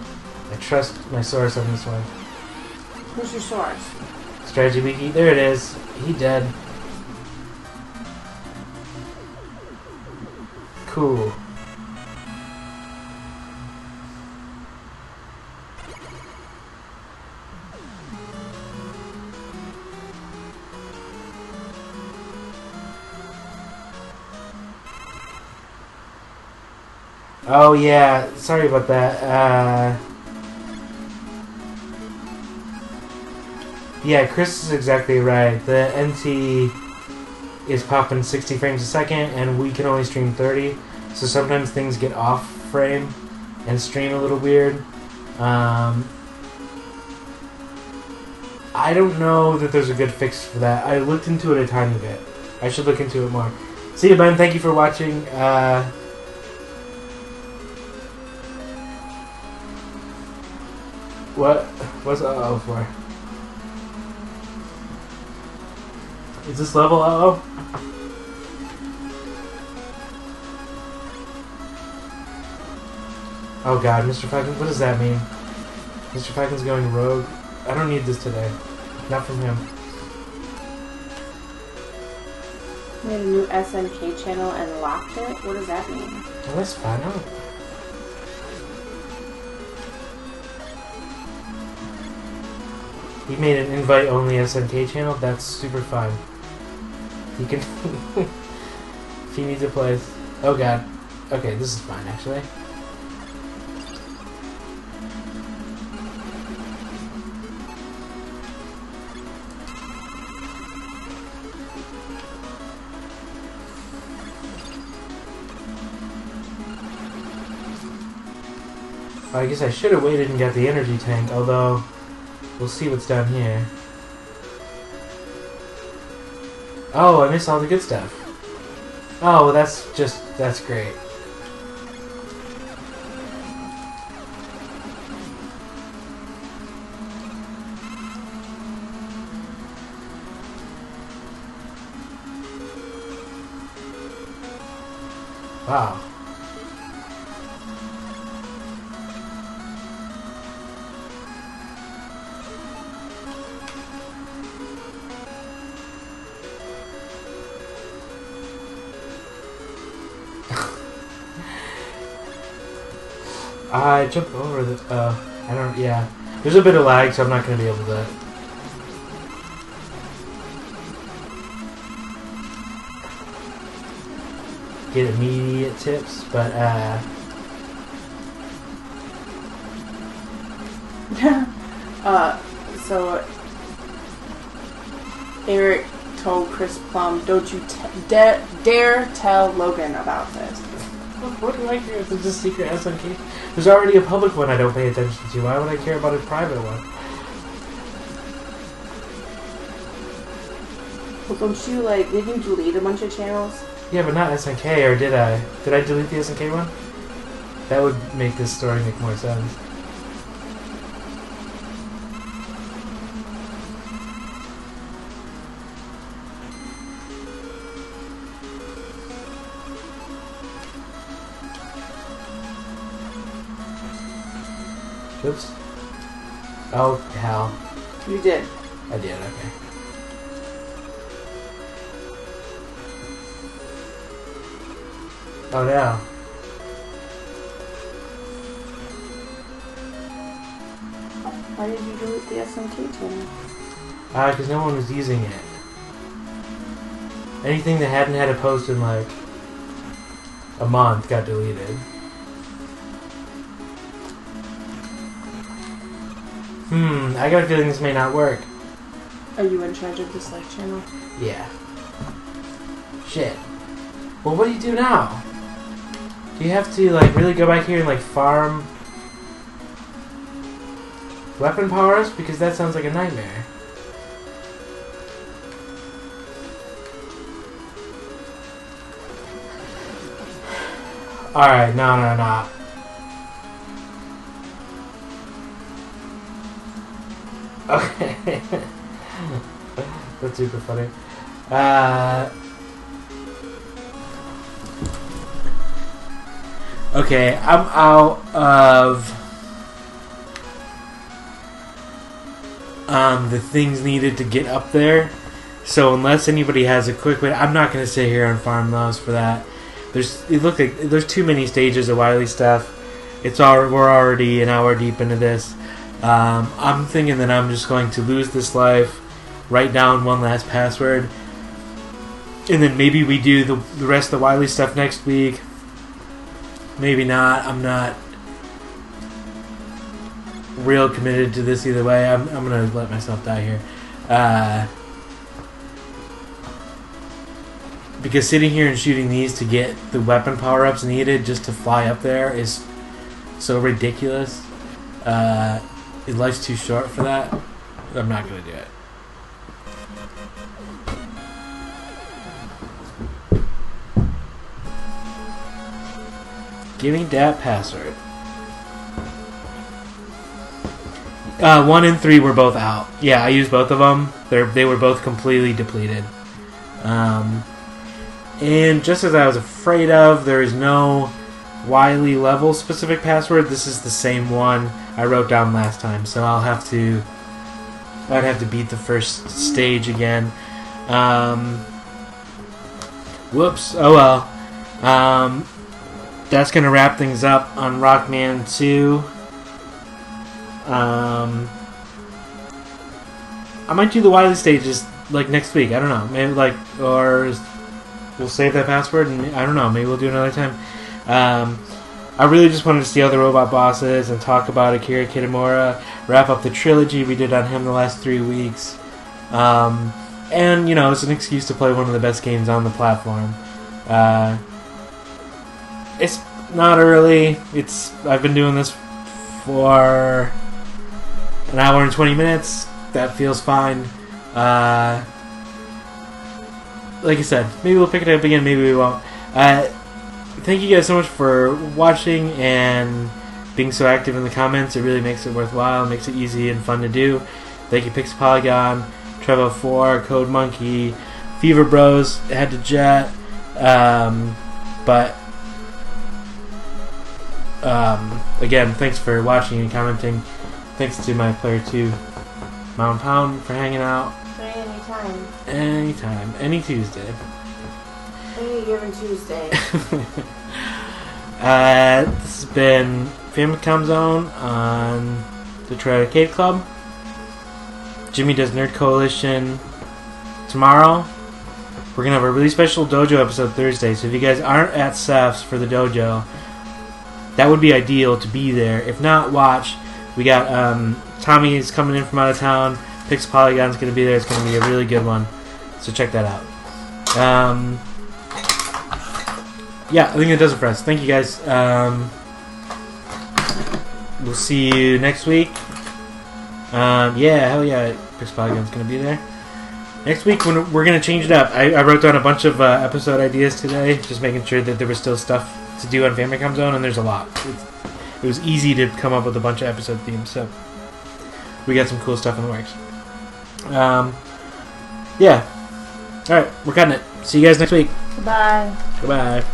I trust my source on this one. Who's your source? Strategy wiki. There it is. He dead. Cool. Oh yeah, sorry about that. Yeah, Chris is exactly right. The NT is popping 60 frames a second, and we can only stream 30, so sometimes things get off frame and stream a little weird. I don't know that there's a good fix for that. I looked into it a tiny bit. I should look into it more. See you, Ben. Thank you for watching. What's uh-oh for? Is this level uh-oh? Oh god, Mr. Falcon, what does that mean? Mr. Falcon's going rogue. I don't need this today. Not from him. Made a new SNK channel and locked it? What does that mean? Well, that's fine. Oh. He made an invite-only SNK channel. That's super fine. He can... if he needs a place. Oh god. Okay, this is fine, actually. I guess I should have waited and got the energy tank, although we'll see what's down here. Oh, I missed all the good stuff. Oh, well, that's great. Wow. I jumped over the... I don't... Yeah. There's a bit of lag, so I'm not going to be able to... get immediate tips, but, so... Eric told Chris Plum, don't you dare tell Logan about this. What do I care if it's a secret SNK? There's already a public one I don't pay attention to. Why would I care about a private one? Well, don't you, like, did you delete a bunch of channels? Yeah, but not SNK, or did I? Did I delete the SNK one? That would make this story make more sense. Oops. Oh, hell. You did. I did, okay. Oh, no. Why did you delete the SMK channel? Because no one was using it. Anything that hadn't had a post in, like, a month got deleted. I got a feeling this may not work. Are you in charge of this live channel? Yeah. Shit. Well, what do you do now? Do you have to like really go back here and like farm weapon powers? Because that sounds like a nightmare. Alright, no. Okay. That's super funny. Okay, I'm out of the things needed to get up there. So unless anybody has a quick way, I'm not going to sit here and farm those for that. It looked like there's too many stages of Wily stuff. We're already an hour deep into this. I'm thinking that I'm just going to lose this life, write down one last password, and then maybe we do the rest of the Wily stuff next week. Maybe not. I'm not real committed to this either way. I'm gonna let myself die here. Because sitting here and shooting these to get the weapon power-ups needed just to fly up there is so ridiculous. Life's too short for that. I'm not gonna do it. Give me that password. 1 and 3 were both out. Yeah, I used both of them. They were both completely depleted. And just as I was afraid of, there is no Wily level specific password. This is the same one I wrote down last time, so I'd have to beat the first stage again. Whoops. Oh well. That's gonna wrap things up on Rockman 2. I might do the Wily stages like next week. I don't know. Maybe we'll save that password and I don't know. Maybe we'll do it another time. I really just wanted to see all the robot bosses and talk about Akira Kitamura, wrap up the trilogy we did on him the last 3 weeks. And, it's an excuse to play one of the best games on the platform. It's not early. I've been doing this for an hour and 20 minutes. That feels fine. Like I said, maybe we'll pick it up again, maybe we won't. Thank you guys so much for watching and being so active in the comments. It really makes it worthwhile, makes it easy and fun to do. Thank you, Pixpolygon, Trevo4, Code Monkey, Fever Bros, Head to Jet, again, thanks for watching and commenting. Thanks to my player 2, Mountain Pound, for hanging out. Anytime. Anytime. Any Tuesday. Any given Tuesday. This has been Famicom Zone on Detroit Arcade Club. Jimmy Does Nerd Coalition tomorrow. We're going to have a really special dojo episode Thursday, so if you guys aren't at Seth's for the dojo, that would be ideal to be there. If not, watch. We got Tommy is coming in from out of town. Pixpolygon's going to be there. It's going to be a really good one. So check that out. Yeah, I think that does it for us. Thank you guys. We'll see you next week. Yeah, hell yeah. Pixpolygon's going to be there. Next week, when we're going to change it up. I wrote down a bunch of episode ideas today, just making sure that there was still stuff to do on Famicom Zone, and there's a lot. It was easy to come up with a bunch of episode themes, so we got some cool stuff in the works. Yeah. Alright, we're cutting it. See you guys next week. Goodbye. Goodbye.